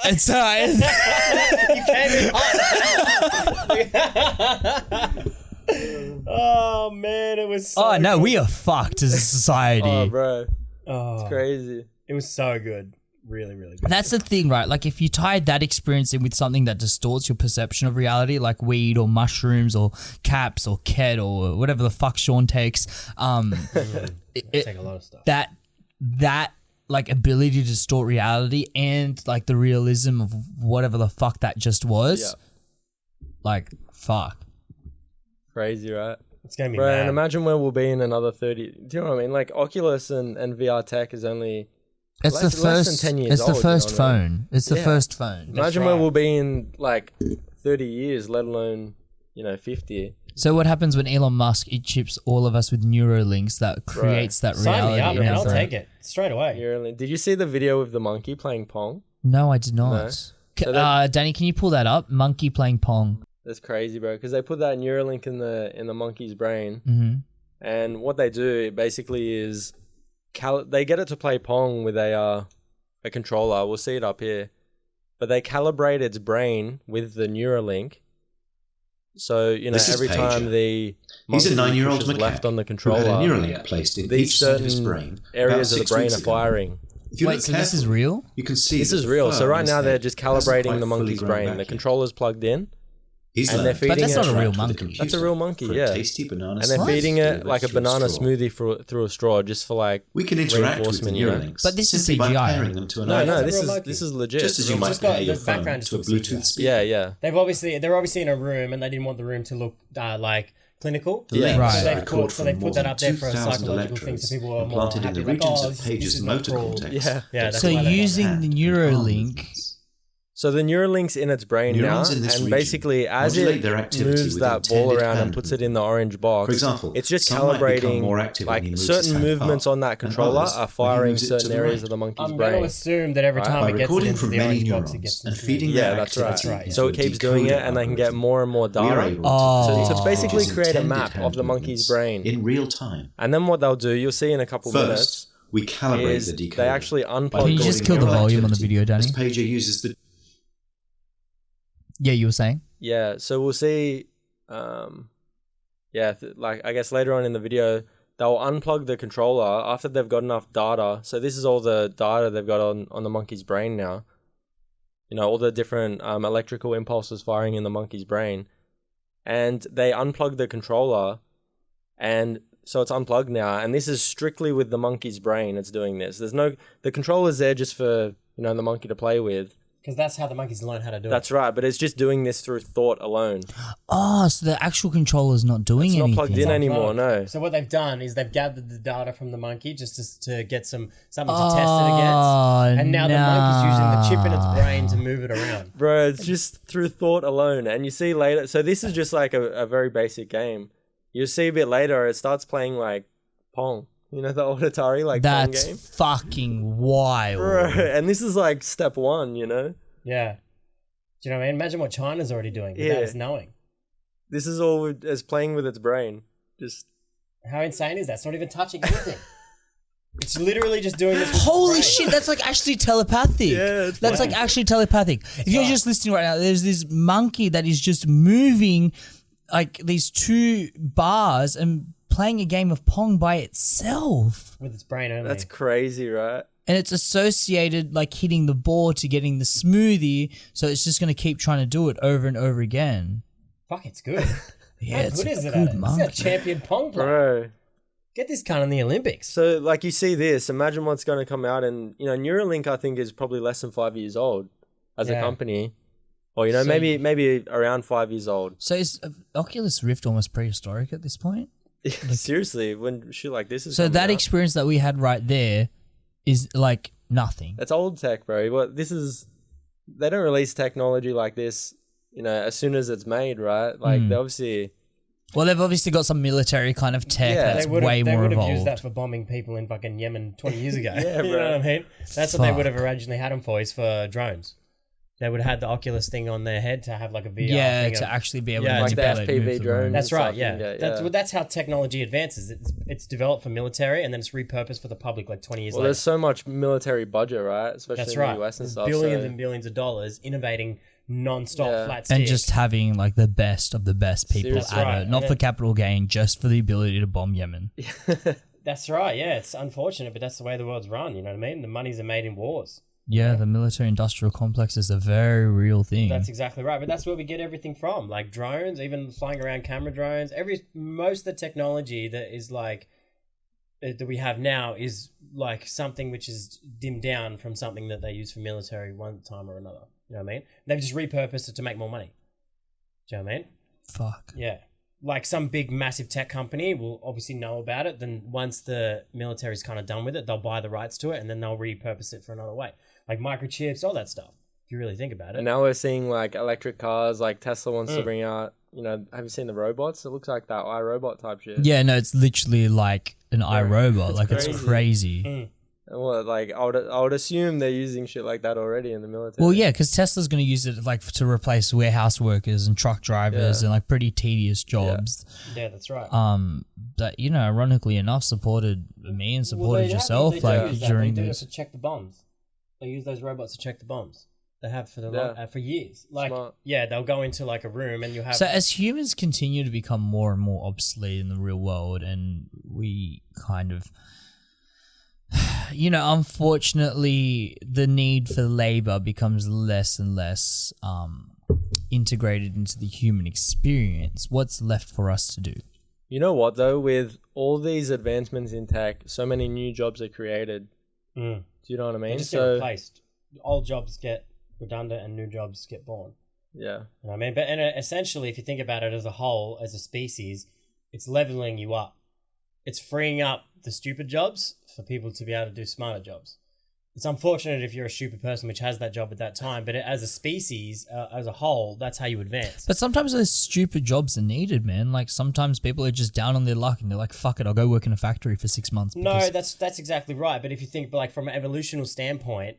And so You came in hot. Oh man, it was so no, good. we are fucked as a society. Oh, bro. Oh, It's crazy. it was so good. Really, really good. That's the thing, right? Like, if you tied that experience in with something that distorts your perception of reality, like weed or mushrooms or caps or ket or whatever the fuck Sean takes, Take a lot of stuff. that like ability to distort reality and like the realism of whatever the fuck that just was, Yeah. like, fuck. Crazy, right? It's gonna be Bro, mad. and imagine where we'll be in another 30. Do you know what I mean? Like, Oculus and VR tech is only It's the less than first. 10 years It's the old, first you know what I phone. It's the Yeah. first phone. Imagine right. where we'll be in like 30 years, let alone 50. So what happens when Elon Musk chips all of us with Neuralinks that creates that Sign reality? me up, man. I'll bro? take it straight away. Did you see the video of the monkey playing Pong? No, I did not. No. So that- Danny, can you pull that up? Monkey playing Pong. That's crazy, bro. Because they put that Neuralink in the monkey's brain, Mm-hmm. and what they do basically is they get it to play Pong with a controller. We'll see it up here, but they calibrate its brain with the Neuralink. So This is every Pager. time the He's a monkey 9-year-old pushes left macaque on the who had a controller, Neuralink placed in these each side of his certain brain areas about of the 6 brain weeks are ago. firing. If you Wait, look so this is carefully, real? You can see This that is the real. fur So on right his now they're head just hasn't calibrating quite the fully monkey's grown brain. back The yet. controller's plugged in. He's and they're learned feeding to it- interact That's a real with the monkey. computer That's a real monkey, for yeah. a tasty banana And they're slice feeding it delivered like a through banana straw. smoothie through a straw, just for like We can interact with the reinforcement, you know? Neuralinks But this is simply by CGI. pairing them to an No, iPhone. no, It's a this real is monkey. this is legit. Just as you It's might just got- pair your the background phone just to a looks Bluetooth CGI. speaker. Yeah. They're obviously in a room and they didn't want the room to look like clinical. The links Right. are They've recorded so they from put more that than up there for a 2,000 psychological thing, so electrodes people are more implanted in happy. the Like, regions oh, of this Page's is not motor cruel. cortex. Yeah. Yeah, that's So why they done using that. the Hand and arm Neuralink, movements. So the Neuralink's in its brain Neurons now, in this and region basically as modulate it their activity moves with that ball intended around and hand puts it in the orange box, For example, it's just some might become calibrating more active when like he moves his certain hand movements apart, on that and controller others are when he firing moves it to certain the areas right. of the monkey's I'm going brain. to assume that every Right. time By it gets recording into from the many orange box, it neurons gets and into feeding the- their Yeah, that's right. activity So it into a keeps doing it, decoder and they can get algorithm. more and more We are data. able to Oh. detect So it's basically Page's create a intended map hand of the monkey's movements brain. in real time. And then what they'll do, you'll see in a couple minutes, First, we calibrate is the decoder. they actually unplug. by Can you just kill the recording volume on the activity video, Danny? As Pager uses the yeah, you were saying? Yeah, so we'll see. Like I guess later on in the video, they'll unplug the controller after they've got enough data. So this is all the data they've got on the monkey's brain now. All the different electrical impulses firing in the monkey's brain, and they unplug the controller, and so it's unplugged now. And this is strictly with the monkey's brain. It's doing this. The controller's there just for the monkey to play with. Because that's how the monkeys learn how to do That's it. right, but it's just doing this through thought alone. Oh, so the actual controller's not doing It's not anything. plugged in anymore. Unplugged. No. So what they've done is they've gathered the data from the monkey just to get something to test it against. And now the monkey's using the chip in its brain to move it around. Bro, it's just through thought alone. And you see later, so this is just like a very basic game. You'll see a bit later, it starts playing like Pong. The old Atari Pong That's game? fucking wild. Bro, and this is like step one, Yeah. Do you know what I mean? Imagine what China's already doing Yeah. without us knowing. This is all as playing with its brain. Just How insane is that? It's not even touching anything. It's literally just doing this with its Holy brain. shit, that's like actually telepathic. Yeah, it's That's like actually telepathic. If you're right. just listening right now, there's this monkey that is just moving like these two bars and playing a game of Pong by itself. With its brain only. that's crazy, right? And it's associated like hitting the ball to getting the smoothie, so it's just going to keep trying to do it over and over again. Fuck, it's good. Yeah, How it's good a is it good at it? This monkey. is a champion Pong player. Bro. Get this cunt in the Olympics. So like you see this, imagine what's going to come out, and Neuralink I think is probably less than 5 years old as a Yeah. company. Or So- maybe around 5 years old. So is Oculus Rift almost prehistoric at this point? Seriously, when shit like this is So coming that out. experience that we had right there is like nothing. That's old tech, bro. They don't release technology like this, as soon as it's made, right? Like they obviously Well, they've obviously got some military kind of tech Yeah. that's They would way have more used evolved. that for bombing people in fucking Yemen 20 years ago. Yeah, You bro. know what I mean? That's what they would have Fuck. originally had them for, is for drones. They would have had the Oculus thing on their head to have like a VR Yeah, thing to of- actually be able Yeah, to like the manipulate and FPV move the drones. drone. That's stuff right, you yeah. can get, That's yeah. that's how technology advances. It's developed for military and then it's repurposed for the public like 20 years well, later. there's so much military budget, right? Especially That's in right. the US and There's stuff. billions so- and billions of dollars innovating non-stop Yeah. flat sticks. And just having like the best of the best people Seriously. at Right, it, not and for then- capital gain, just for the ability to bomb Yemen. That's right, yeah. It's unfortunate, but that's the way the world's run, you know what I mean? The monies are made in wars. Yeah, the military-industrial complex is a very real thing. That's exactly right. But that's where we get everything from. Like drones, even flying around camera drones. Most of the technology that is like that we have now is like something which is dimmed down from something that they use for military one time or another. You know what I mean? They've just repurposed it to make more money. Do you know what I mean? Fuck. Yeah. like some big massive tech company will obviously know about it. Then once the military's kind of done with it, they'll buy the rights to it and then they'll repurpose it for another way. Like microchips, all that stuff. If you really think about it. And now we're seeing like electric cars, like Tesla wants to bring out, have you seen the robots? It looks like that iRobot type shit. Yeah, no, it's literally like an iRobot. Like crazy. it's crazy. And what, like I would assume they're using shit like that already in the military. Well, yeah, because Tesla's going to use it like to replace warehouse workers and truck drivers and like pretty tedious jobs. Yeah, that's right. That ironically enough, supported me and supported yourself. They During do this. it to check the bombs. They use those robots to check the bombs. They have for years. Like, Smart. yeah, they'll go into like a room and you have. So as humans continue to become more and more obsolete in the real world, and we kind of, unfortunately, the need for labor becomes less and less integrated into the human experience. What's left for us to do? You know what though? With all these advancements in tech, so many new jobs are created. Do you know what I mean? They just get replaced. Old jobs get redundant and new jobs get born. Yeah. You know what I mean? But essentially, if you think about it as a whole, as a species, it's leveling you up. It's freeing up the stupid jobs for people to be able to do smarter jobs. It's unfortunate if you're a stupid person which has that job at that time, but as a species, as a whole, that's how you advance. But sometimes those stupid jobs are needed, man. Like sometimes people are just down on their luck and they're like, "Fuck it, I'll go work in a factory for 6 months." No, that's exactly right. But if you think, like from an evolutionary standpoint,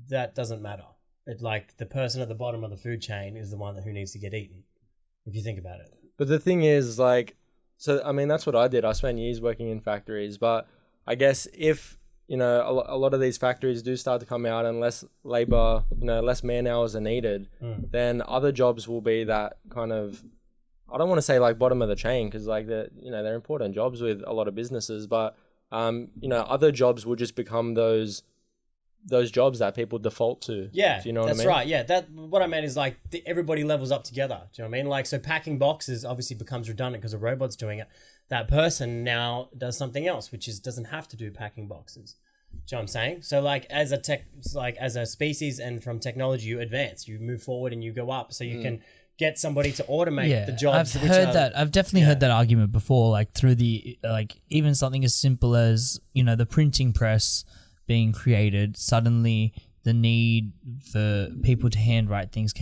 that doesn't matter. Like the person at the bottom of the food chain is the one who needs to get eaten. If you think about it. But the thing is, like, so I mean, that's what I did. I spent years working in factories, but I guess if a lot of these factories do start to come out and less labor, less man hours are needed, then other jobs will be that kind of, I don't want to say like bottom of the chain because like they're important jobs with a lot of businesses, but other jobs will just become those jobs that people default to. Yeah, do you know what I mean? That's right. Yeah, what I meant is like everybody levels up together. Do you know what I mean? Like, so packing boxes obviously becomes redundant because a robot's doing it. That person now does something else, which doesn't have to do packing boxes. Do you know what I'm saying? So like as a species and from technology, you advance, you move forward and you go up. So you can get somebody to automate the jobs. I've definitely heard that argument before, like through the, like even something as simple as, the printing press being created, suddenly the need for people to handwrite things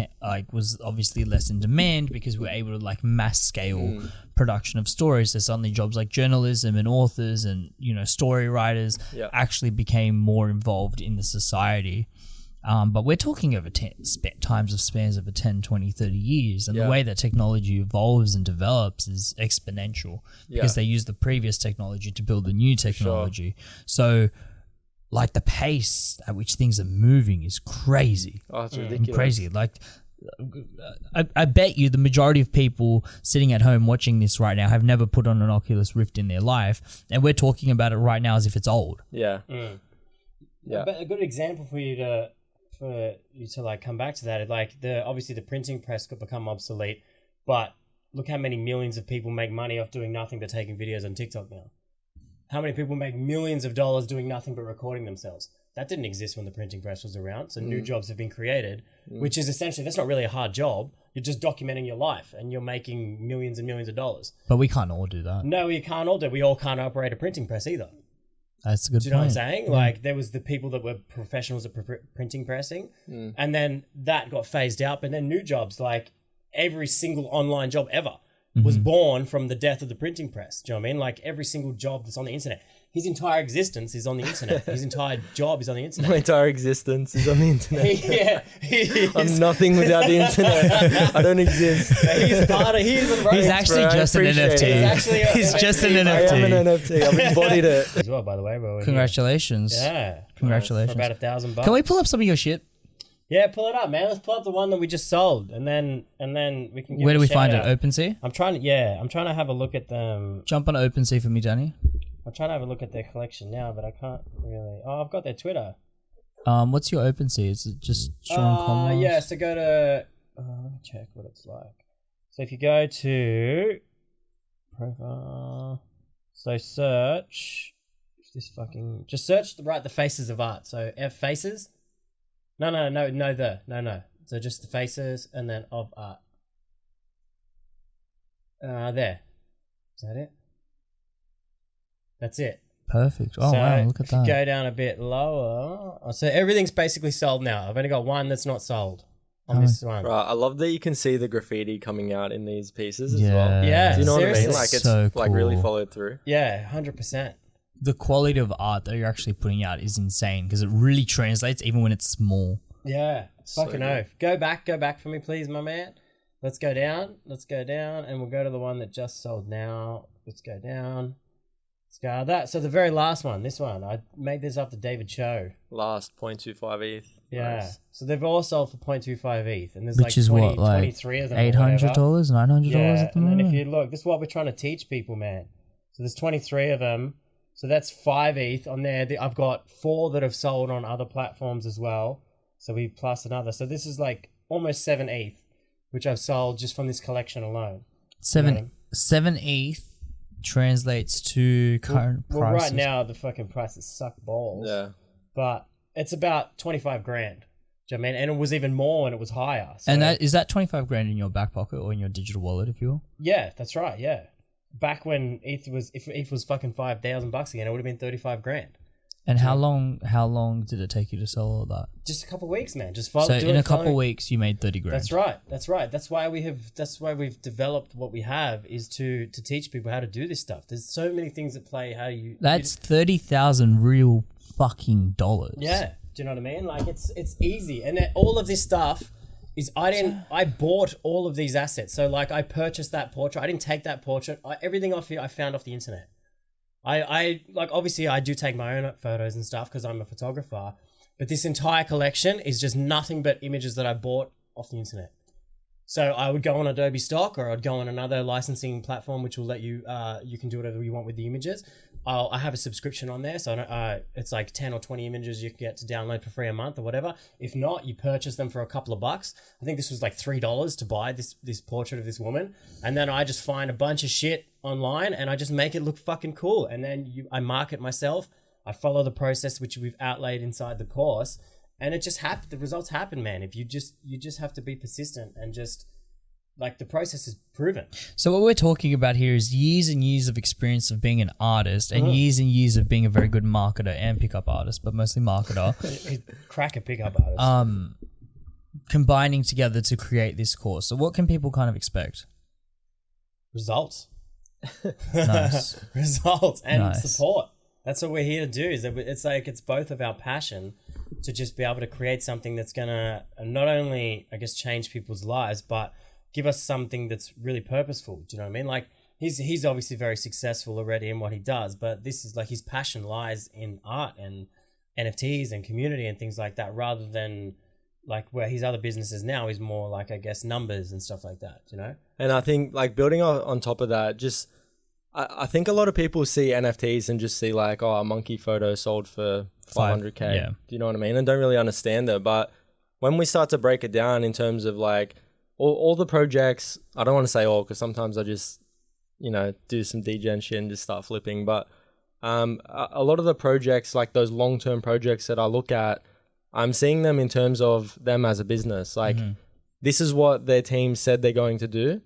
was obviously less in demand because we're able to like mass scale production of stories. So suddenly jobs like journalism and authors and story writers actually became more involved in the society. But we're talking over spans of 10, 20, 30 years. And the way that technology evolves and develops is exponential because they use the previous technology to build the new technology. So like the pace at which things are moving is crazy. Oh, it's ridiculous. Crazy. Like I bet you the majority of people sitting at home watching this right now have never put on an Oculus Rift in their life. And we're talking about it right now as if it's old. Yeah. Yeah. But a good example for you to like come back to that, like obviously the printing press could become obsolete, but look how many millions of people make money off doing nothing but taking videos on TikTok now. How many people make millions of dollars doing nothing but recording themselves? That didn't exist when the printing press was around. So new jobs have been created, which is essentially, that's not really a hard job. You're just documenting your life and you're making millions and millions of dollars. But we can't all do that. No, you can't all do it. We all can't operate a printing press either. That's a good point. Do you know what I'm saying? Like there was the people that were professionals at printing pressing and then that got phased out. But then new jobs, like every single online job ever was born from the death of the printing press. Do you know what I mean? Like every single job that's on the internet. His entire existence is on the internet. His entire job is on the internet. My entire existence is on the internet. I'm nothing without the internet. I don't exist. He's actually just an NFT. He's just an NFT. I am an NFT. I've embodied it. As well, by the way. Congratulations. Yeah. Congratulations. For about $1,000. Can we pull up some of your shit? Yeah, pull it up, man. Let's pull up the one that we just sold, and then we can. Where do we find it? OpenSea? I'm trying to have a look at them. Jump on OpenSea for me, Danny. I'm trying to have a look at their collection now, but I can't really. Oh, I've got their Twitter. What's your OpenSea? Is it just Sean Conwell? Yeah. So go to. Let me check what it's like. So if you go to profile, so search. Just search the faces of art. So F faces. No. So just the faces and then of art. There. Is that it? That's it. Perfect. Oh, So wow, look at if you that. go down a bit lower, so everything's basically sold now. I've only got one that's not sold on this one. Right, I love that you can see the graffiti coming out in these pieces as Yeah. well. Yeah, Do you know what I seriously. mean? Like it's So like really cool. followed through. Yeah, 100%. The quality of art that you're actually putting out is insane because it really translates even when it's small. Yeah, So fucking good. oath. Go back for me, please, my man. Let's go down, and we'll go to the one that just sold now. Let's go down. Let's go that. So the very last one, this one, I made this after David Cho. Last 0.25 ETH. Yeah. Nice. So they've all sold for 0.25 ETH, and there's Which like is 20, what, like 23 of them. or $800, whatever. $900 Yeah, at the and then moment? if you look, this is what we're trying to teach people, man. So there's 23 of them. So that's 5 ETH on there. I've got 4 that have sold on other platforms as well. So we plus another. So this is like almost 7 ETH, which I've sold just from this collection alone. Seven ETH translates to current Well, prices. right now the fucking prices suck balls. Yeah. But it's about 25 grand. Do you know what I mean? And it was even more when it was higher. So, And that is that 25 grand in your back pocket or in your digital wallet, if you will? yeah, that's right. Yeah. Back when ETH was, if ETH was fucking $5,000 again, it would have been 35 grand. And how long did it take you to sell all that? Just a couple of weeks, man. Just follow. So in a couple follow. of weeks, you made 30 grand. That's right. That's right. That's why we've developed what we have, is to teach people how to do this stuff. There's so many things at play. How you That's 30,000 real fucking dollars. yeah. Do you know what I mean? Like it's easy, and all of this stuff is I bought all of these assets. So like I purchased that portrait. I didn't take that portrait. Everything off here I found off the internet. I like, obviously I do take my own photos and stuff because I'm a photographer, but this entire collection is just nothing but images that I bought off the internet. So I would go on Adobe Stock, or I'd go on another licensing platform which will let you you can do whatever you want with the images. I have a subscription on there, so it's like 10 or 20 images you can get to download for free a month or whatever. If not, you purchase them for a couple of bucks. I think this was like $3 to buy this portrait of this woman, and then I just find a bunch of shit online and I just make it look fucking cool, and then I market myself. I follow the process which we've outlaid inside the course, and it just happens. The results happen, man. If you just have to be persistent, and just like the process is proven. So what we're talking about here is years and years of experience of being an artist and years and years of being a very good marketer and pickup artist, but mostly marketer. Cracker pickup artist. Combining together to create this course. So what can people kind of expect? Results. Nice. Results and Nice. support. That's what we're here to do. Is that it's both of our passion to just be able to create something that's gonna not only, I guess, change people's lives, but give us something that's really purposeful. Do you know what I mean? Like he's obviously very successful already in what he does, but this is like his passion lies in art and NFTs and community and things like that, rather than like where his other businesses now is more like, I guess, numbers and stuff like that, you know? And I think like building on top of that, just I think a lot of people see NFTs and just see like, oh, a monkey photo sold for 500K. yeah. Do you know what I mean? And don't really understand it. But when we start to break it down in terms of like all the projects, I don't want to say all because sometimes I just, do some degen shit and just start flipping. But a lot of the projects, like those long-term projects that I look at, I'm seeing them in terms of them as a business. Like this is what their team said they're going to do.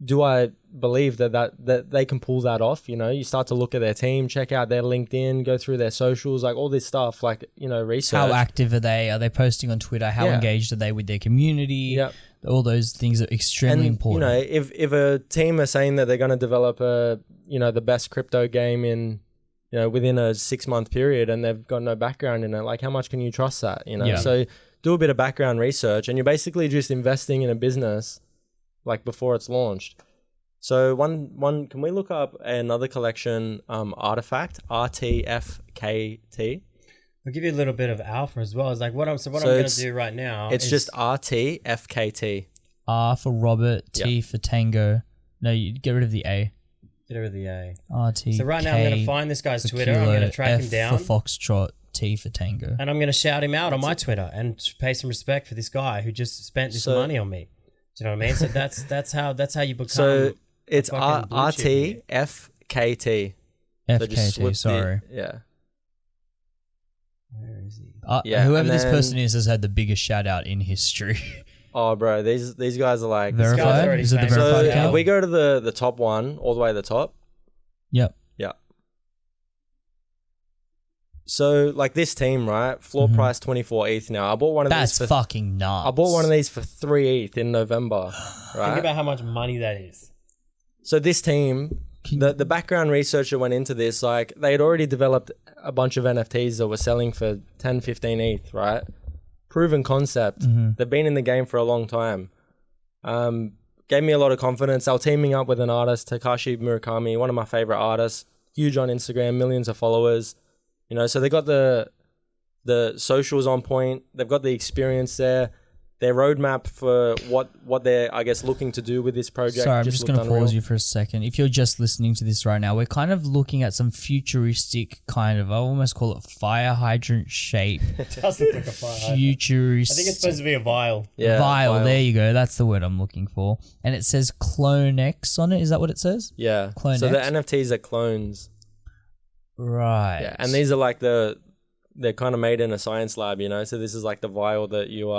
Do I believe that they can pull that off? You start to look at their team, check out their LinkedIn, go through their socials, like all this stuff, like, research. How active are they? Are they posting on Twitter? How engaged are they with their community? Yep. All those things are extremely important. If a team are saying that they're going to develop the best crypto game in, within a 6-month period and they've got no background in it, like how much can you trust that? Yeah. So do a bit of background research, and you're basically just investing in a business like before it's launched. So one can we look up another collection, Artifact, RTFKT? I'll give you a little bit of alpha as well. It's like what I'm going to do right now. It's is just RTFKT. R for Robert, T Yep. for Tango. No, you get rid of the A. get rid of the A. RT. So right now I'm going to find this guy's for Twitter. Kilo, I'm going to track F him down, for Foxtrot, T for Tango. and I'm going to shout him out on my Twitter and pay some respect for this guy who just spent this So- money on me. Do you know what I mean? So that's how you become. So it's fucking bullshit RTFKT. So just FKT, flip sorry. yeah. Where is he? Yeah, Whoever and this then- person is has had the biggest shout out in history. Oh, bro, these guys are like guy's Verified? already Is it the famous. verified So Yeah. account? we go to the top one, all the way to the top. Yep. Yeah. So like this team, right? Floor price 24 ETH now. I bought one of That's these. For, fucking nuts. I bought one of these for 3 ETH in November. Think Right. about how much money that is. So this team, the background researcher went into this, like they had already developed a bunch of NFTs that were selling for 10, 15 ETH, right? Proven concept. They've been in the game for a long time. Gave me a lot of confidence. They were teaming up with an artist, Takashi Murakami, one of my favorite artists, huge on Instagram, millions of followers. You know, so they got the socials on point. They've got the experience there. Their roadmap for what they're, I guess, looking to do with this project. Sorry, I'm just going to looked unreal. pause you for a second. If you're just listening to this right now, we're kind of looking at some futuristic kind of, I almost call it fire hydrant shape. It does look like a fire hydrant. Futuristic. I think it's supposed to be a vial. Yeah, vial. There you go. That's the word I'm looking for. And it says Clone X on it. Is that what it says? Yeah. Clone so the X? NFTs are clones. Right. Yeah, and these are like they're kind of made in a science lab, you know. So this is like the vial that you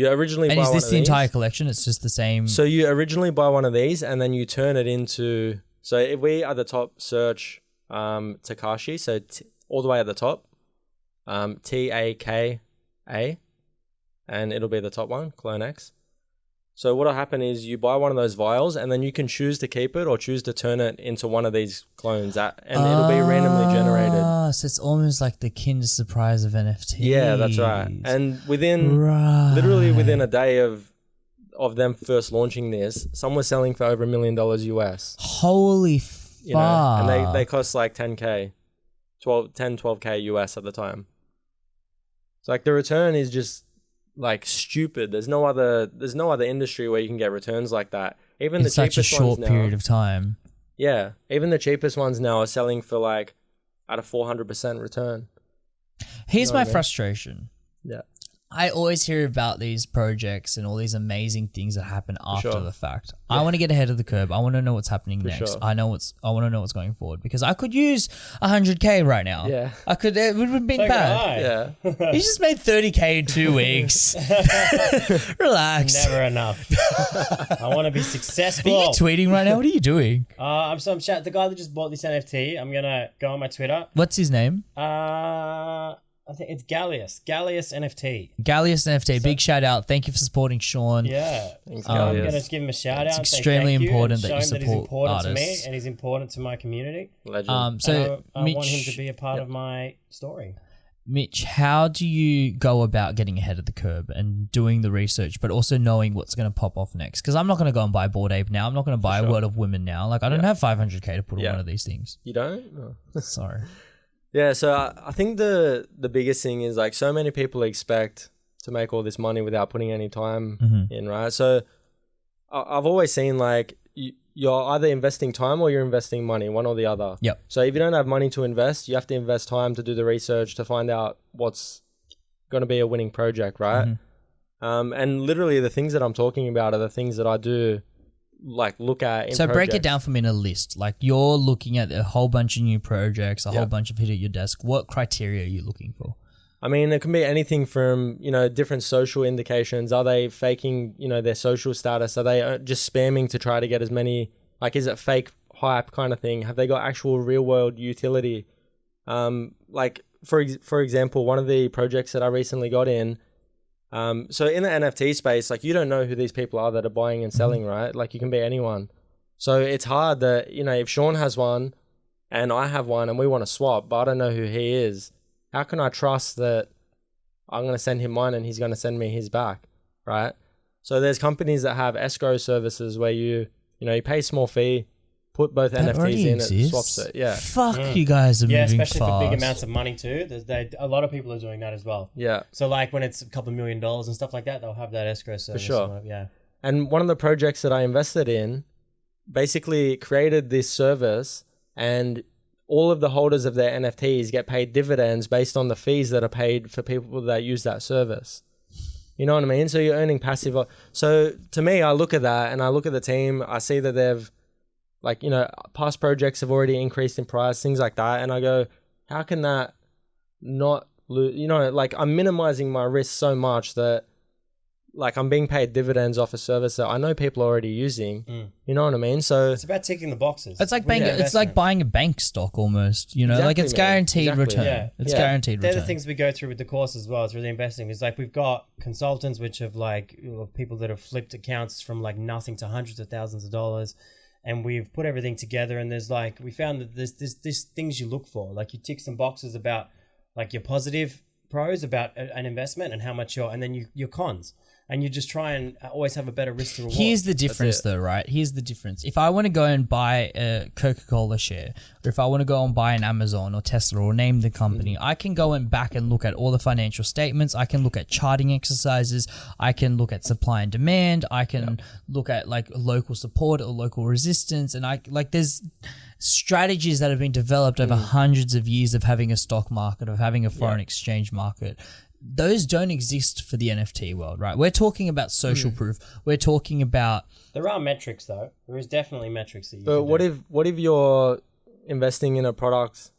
originally And buy is one this of the these. entire collection? It's just the same. So you originally buy one of these, and then you turn it into. So if we at the top search Takashi, so all the way at the top, TAKA, and it'll be the top one, Clone X. So what'll happen is you buy one of those vials, and then you can choose to keep it or choose to turn it into one of these clones, and it'll be randomly generated. So it's almost like the Kinder Surprise of NFT. Yeah, that's right. And literally within a day of them first launching this, some was selling for over $1 million US. Holy fuck. You know, and they cost like 10K, 12K US at the time. So like the return is just like stupid. There's no other industry where you can get returns like that. Even it's the such a cheapest short ones now, period of time. yeah, even the cheapest ones now are selling for like at a 400% return. Here's You know my what I mean? frustration. Yeah. I always hear about these projects and all these amazing things that happen after sure. the fact. I want to get ahead of the curve. I want to know what's happening next. sure. I want to know what's going forward because I could use 100K right now. Yeah. I could. It would have been So bad. could I. Yeah. You just made 30K in 2 weeks. Relax. Never enough. I want to be Are successful. you tweeting right now? What are you doing? I'm the guy that just bought this NFT. I'm gonna go on my Twitter. What's his name? I think it's Gallius NFT. Gallius NFT. Big shout out. Thank you for supporting Sean. Yeah. Thanks, So I'm Gallius. gonna just give him a shout out. It's and say extremely thank you, important and that you show him he's support important to me artists. and he's important to my community. Legend. So I want him Mitch, to be a part of my story. Mitch, how do you go about getting ahead of the curve and doing the research, but also knowing what's going to pop off next? Because I'm not going to go and buy Bored Ape now. I'm not going to buy World of Women now. Like, I don't have 500K to put on Yeah. one of these things. You don't? No. Sorry. Yeah, so I think the biggest thing is like so many people expect to make all this money without putting any time in, right? So I've always seen like you're either investing time or you're investing money, one or the other. Yep. So if you don't have money to invest, you have to invest time to do the research to find out what's going to be a winning project, right? And literally the things that I'm talking about are the things that I do like look at in So break it projects. down for me in a list. Like, you're looking at a whole bunch of new projects, a whole bunch of hit at your desk. What criteria are you looking for? I mean, it can be anything from, you know, different social indications. Are they faking, you know, their social status? Are they just spamming to try to get as many, like, is it fake hype kind of thing? Have they got actual real world utility? Like, for example, one of the projects that I recently got in, so in the NFT space, like, you don't know who these people are that are buying and selling, right? Like, you can be anyone. So it's hard that, you know, if Sean has one and I have one and we want to swap, but I don't know who he is, how can I trust that I'm going to send him mine and he's going to send me his back, right? So there's companies that have escrow services where you pay a small fee, put both That NFTs already in, exists. it swaps it. Yeah. Fuck, you guys are Yeah, moving especially fast. for big amounts of money too. A lot of people are doing that as well. Yeah. So like when it's a couple $1 million and stuff like that, they'll have that escrow service. sure. Yeah. And one of the projects that I invested in basically created this service, and all of the holders of their NFTs get paid dividends based on the fees that are paid for people that use that service. You know what I mean? So you're earning passive. So to me, I look at that and I look at the team. I see that they've, like, you know, past projects have already increased in price, things like that. And I go, how can that not lose? You know, like, I'm minimizing my risk so much that like I'm being paid dividends off a service that I know people are already using. You know what I mean? So It's about ticking the boxes. It's like With it's like investment. buying a bank stock almost. You know, like Exactly, it's man. guaranteed Exactly. return. Yeah. It's Yeah. guaranteed They're return. the things we go through with the course as well. It's really investing. It's like we've got consultants which have like people that have flipped accounts from like nothing to hundreds of thousands of dollars, and we've put everything together. And there's like we found that there's things you look for. Like you tick some boxes about like your positive pros about an investment and how much and then your cons. And you just try and always have a better risk to reward. Here's the difference though, right? Here's the difference. If I want to go and buy a Coca-Cola share, or if I want to go and buy an Amazon or Tesla or name the company, I can go and back and look at all the financial statements. I can look at charting exercises. I can look at supply and demand. I can look at like local support or local resistance. And there's strategies that have been developed over hundreds of years of having a stock market, of having a foreign exchange market. Those don't exist for the NFT world, right? We're talking about social proof. We're talking about... There are metrics though. There is definitely metrics that you But can what if you're investing in a product,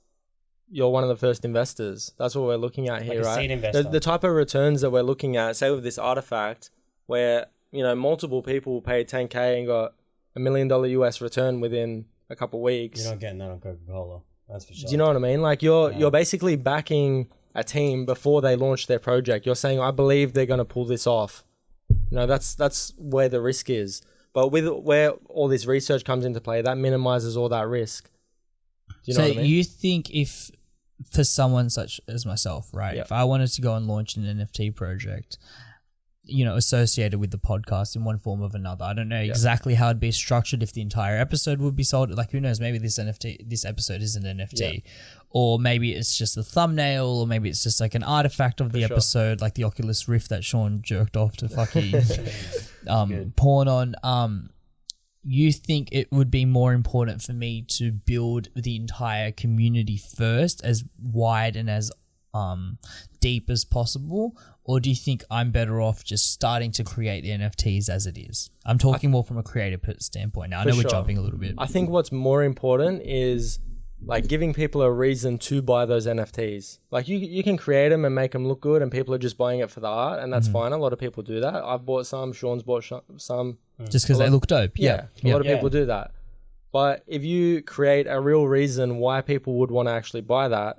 you're one of the first investors? That's what we're looking at here, Like a right? seed investor. The type of returns that we're looking at, say with this artifact, where multiple people paid 10K and got $1 million US return within a couple of weeks. You're not getting that on Coca-Cola. That's for sure. Do you know what I mean? Like you're basically backing a team before they launch their project. You're saying, I believe they're going to pull this off. That's where the risk is. But with where all this research comes into play, that minimizes all that risk. Do you know what I mean? You think if for someone such as myself, right? Yeah. If I wanted to go and launch an NFT project, associated with the podcast in one form or another. I don't know exactly how it'd be structured, if the entire episode would be sold. Like, who knows? Maybe this episode is an NFT, or maybe it's just a thumbnail, or maybe it's just like an artifact of the episode, like the Oculus Rift that Sean jerked off to fucking porn on. You think it would be more important for me to build the entire community first, as wide and as deep as possible, or do you think I'm better off just starting to create the NFTs as it is? I'm talking more from a creative standpoint now. I know we're jumping a little bit. I think what's more important is like giving people a reason to buy those NFTs. Like you can create them and make them look good, and people are just buying it for the art, and that's fine. A lot of people do that. I've bought some. Sean's bought some. Just because they look dope. A lot of people do that. But if you create a real reason why people would want to actually buy that,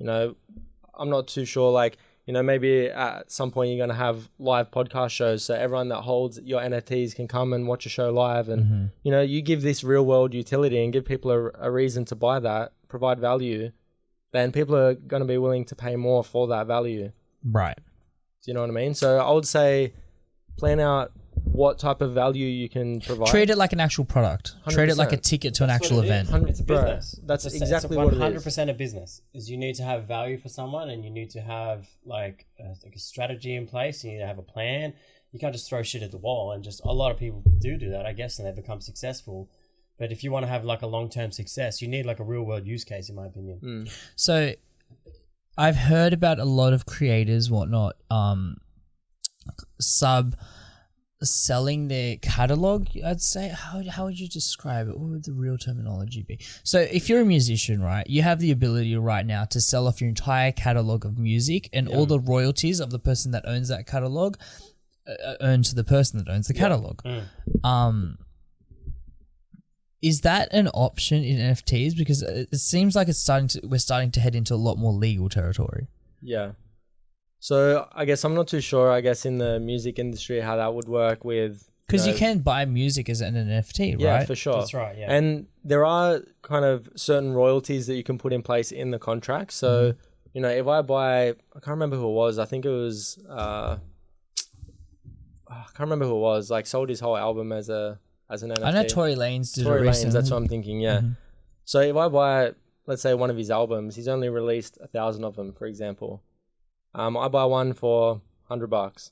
I'm not too sure. Like, maybe at some point you're going to have live podcast shows, so everyone that holds your NFTs can come and watch a show live. And, you give this real world utility and give people a reason to buy that, provide value, then people are going to be willing to pay more for that value. Right. Do you know what I mean? So I would say plan out what type of value you can provide. Treat it like an actual product. 100%. Treat it like a ticket to an actual event. It's a business. That's It's exactly what it is. 100% of business is you need to have value for someone, and you need to have like a strategy in place. You need to have a plan. You can't just throw shit at the wall, and just a lot of people do that, I guess, and they become successful. But if you want to have like a long-term success, you need like a real world use case, in my opinion. So I've heard about a lot of creators, whatnot, selling their catalog. I'd say, how would you describe it? What would the real terminology be? So if you're a musician, right, you have the ability right now to sell off your entire catalog of music, and all the royalties of the person that owns that catalog earn to the person that owns the catalog. Is that an option in NFTs? Because it seems like we're starting to head into a lot more legal territory. Yeah. So I guess I'm not too sure, in the music industry, how that would work with... Because you can buy music as an NFT, right? Yeah, for sure. That's right, yeah. And there are kind of certain royalties that you can put in place in the contract. So, if I buy... I can't remember who it was. I think it was... I can't remember who it was. Like, sold his whole album as an NFT. I know Tory Lanez did Tory it recently. Lanez, that's what I'm thinking, yeah. So if I buy, let's say, one of his albums, he's only released 1,000 of them, for example. I buy one for $100,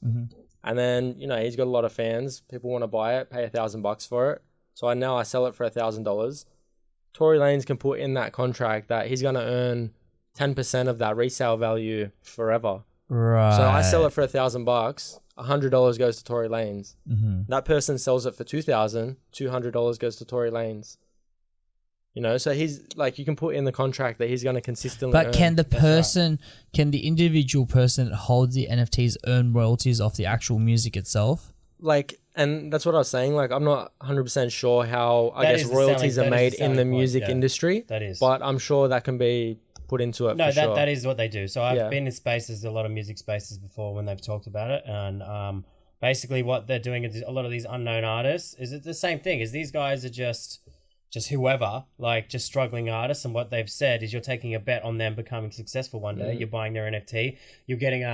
and then he's got a lot of fans. People want to buy it, pay $1,000 for it. So I sell it for $1,000. Tory Lanez can put in that contract that he's going to earn 10% of that resale value forever. Right. So I sell it for $1,000. $100 goes to Tory Lanez. That person sells it for $2,000. $200 goes to Tory Lanez. You know, so he's like, you can put in the contract that he's going to consistently But earn. can the individual person that holds the NFTs earn royalties off the actual music itself? Like, and that's what I was saying. Like, I'm not 100% sure how, I That guess, is the royalties selling- are that is made the in the selling point, music yeah. industry. That is. But I'm sure that can be put into it No, for that sure. that is what they do. So I've Yeah. been in spaces, a lot of music spaces before when they've talked about it, and basically what they're doing is a lot of these unknown artists is it the same thing? Is these guys are just whoever, like just struggling artists, and what they've said is you're taking a bet on them becoming successful one day. You're buying their NFT. You're getting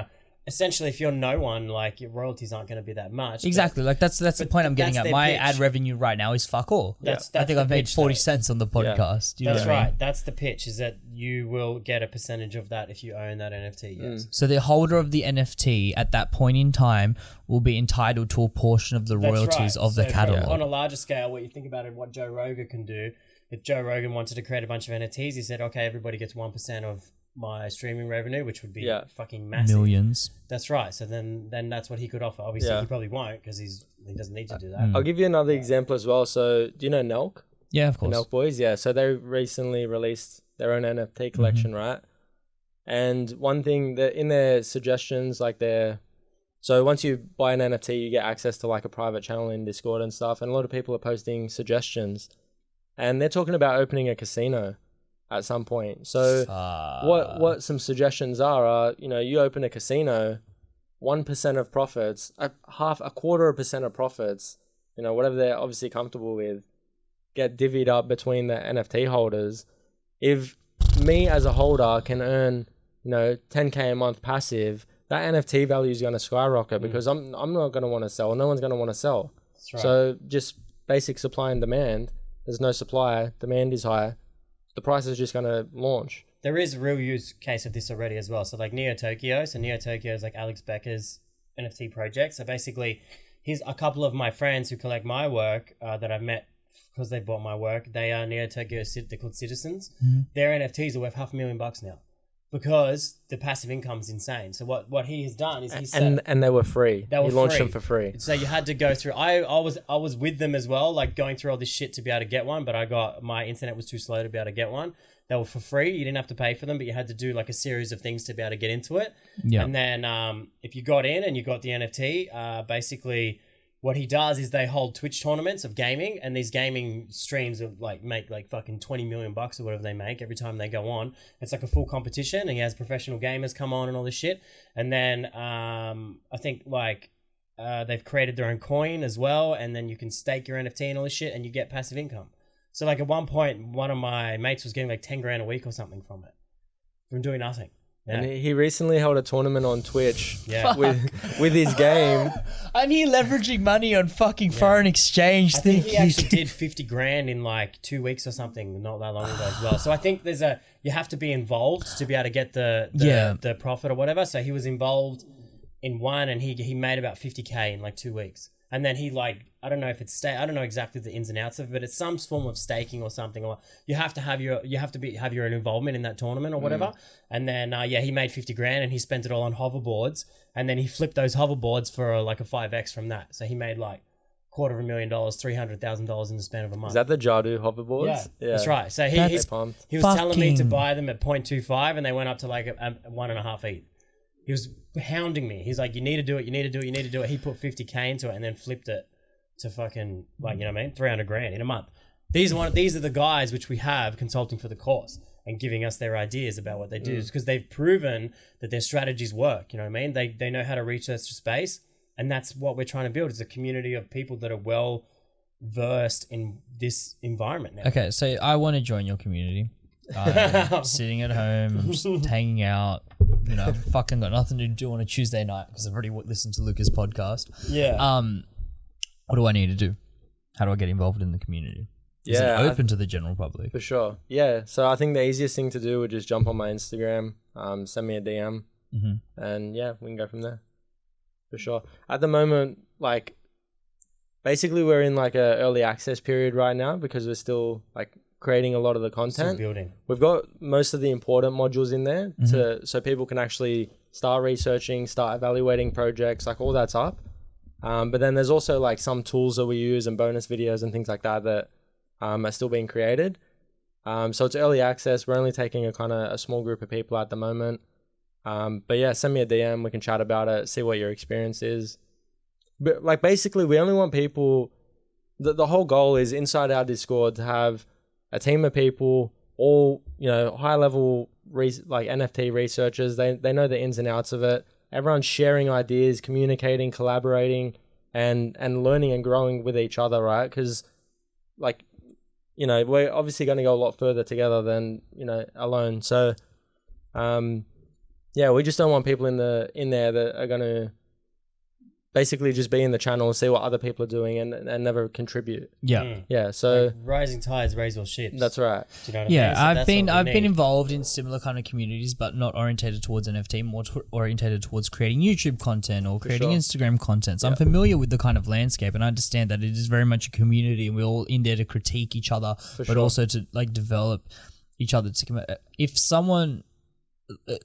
essentially, if you're no one, like your royalties aren't going to be that much. Exactly. Like that's the point I'm getting that's at. their My pitch. ad revenue right now is fuck all. That's I think the I've made pitch, 40 though. cents on the podcast. You know That's what I mean? right. That's the pitch, is that you will get a percentage of that if you own that NFT. Yes. So the holder of the NFT at that point in time will be entitled to a portion of the That's royalties right. of the So catalog. on a larger scale, what you think about it, what Joe Rogan can do, if Joe Rogan wanted to create a bunch of NFTs, he said, okay, everybody gets 1% of my streaming revenue, which would be fucking massive. Millions. That's right. So then that's what he could offer. Obviously, Yeah. he probably won't because he doesn't need to do that. I'll give you another example as well. So, do you know Nelk? Yeah, of The course. Nelk Boys? Yeah. So, they recently released their own NFT collection, right? And one thing that in their suggestions, like so once you buy an NFT, you get access to like a private channel in Discord and stuff. And a lot of people are posting suggestions. And they're talking about opening a casino at some point. So what some suggestions are, you know, you open a casino, 1% of profits, a quarter of a percent of profits, you know, whatever they're obviously comfortable with, get divvied up between the NFT holders. If me as a holder can earn, you know, 10K a month passive, that NFT value is going to skyrocket because I'm not going to want to sell. No one's going to want to sell. That's right. So just basic supply and demand. There's no supply, demand is high. The price is just going to launch. There is a real use case of this already as well. So like Neo Tokyo. So Neo Tokyo is like Alex Becker's NFT project. So basically, here's a couple of my friends who collect my work that I've met because they bought my work. They are Neo Tokyo. They're called citizens. Their NFTs are worth $500,000 now because the passive income is insane. So what he has done is And they were free. They were he launched free. them for free. So you had to go through. I was with them as well, like going through all this shit to be able to get one. But my internet was too slow to be able to get one. They were for free. You didn't have to pay for them, but you had to do like a series of things to be able to get into it. Yeah. And then if you got in and you got the NFT, basically what he does is they hold Twitch tournaments of gaming, and these gaming streams of make like fucking $20 million or whatever they make every time they go on. It's like a full competition, and he has professional gamers come on and all this shit. And then I think they've created their own coin as well, and then you can stake your NFT and all this shit, and you get passive income. So like at one point, one of my mates was getting like 10 grand a week or something from it, from doing nothing. Yeah. And he recently held a tournament on Twitch Yeah. with his game. I'm here leveraging money on fucking foreign exchange. I think he actually did 50 grand in like 2 weeks or something, not that long ago as well. So I think you have to be involved to be able to get the profit or whatever. So he was involved in one, and he made about 50K in like 2 weeks. And then he I don't know if it's I don't know exactly the ins and outs of it, but it's some form of staking or something, or you have to have your involvement in that tournament or whatever. And then he made 50 grand and he spent it all on hoverboards, and then he flipped those hoverboards for like a 5x from that. So he made like $250,000, $300,000 in the span of a month. Is that the Jadu hoverboards? Yeah, that's right. So he was telling me to buy them at 0.25, and they went up to like a 1.5 ETH. He was hounding me. He's like, you need to do it. You need to do it. You need to do it. He put 50K into it and then flipped it to fucking, like, you know what I mean? 300 grand in a month. These are the guys which we have consulting for the course and giving us their ideas about what they do, because they've proven that their strategies work. You know what I mean? They know how to research the space, and that's what we're trying to build, is a community of people that are well versed in this environment now. Okay, so I want to join your community. I'm sitting at home, I'm just hanging out. You know, I've fucking got nothing to do on a Tuesday night because I've already listened to Luca's podcast. Yeah. What do I need to do? How do I get involved in the community? Is it open to the general public? For sure. Yeah. So I think the easiest thing to do would just jump on my Instagram, send me a DM, and yeah, we can go from there. For sure. At the moment, like, basically we're in like a early access period right now because we're still like creating a lot of the content. Still building. We've got most of the important modules in there so people can actually start researching, start evaluating projects, like all that's up. But then there's also like some tools that we use and bonus videos and things like that that are still being created. So it's early access. We're only taking a small group of people at the moment. But yeah, send me a DM. We can chat about it, see what your experience is. But like basically, we only want people. The whole goal is inside our Discord to have a team of people, all high level like NFT researchers. They know the ins and outs of it. Everyone's sharing ideas, communicating, collaborating, and learning and growing with each other, right? Because like we're obviously going to go a lot further together than alone. So yeah, we just don't want people in there that are going to basically just be in the channel, see what other people are doing, and never contribute. Yeah. Yeah. So like rising tides raise all ships. That's right. Do you know what I mean? So I've been involved in similar kind of communities, but not orientated towards NFT, more orientated towards creating YouTube content or creating Instagram content. So I'm familiar with the kind of landscape, and I understand that it is very much a community, and we're all in there to critique each other, but also to like develop each other. If someone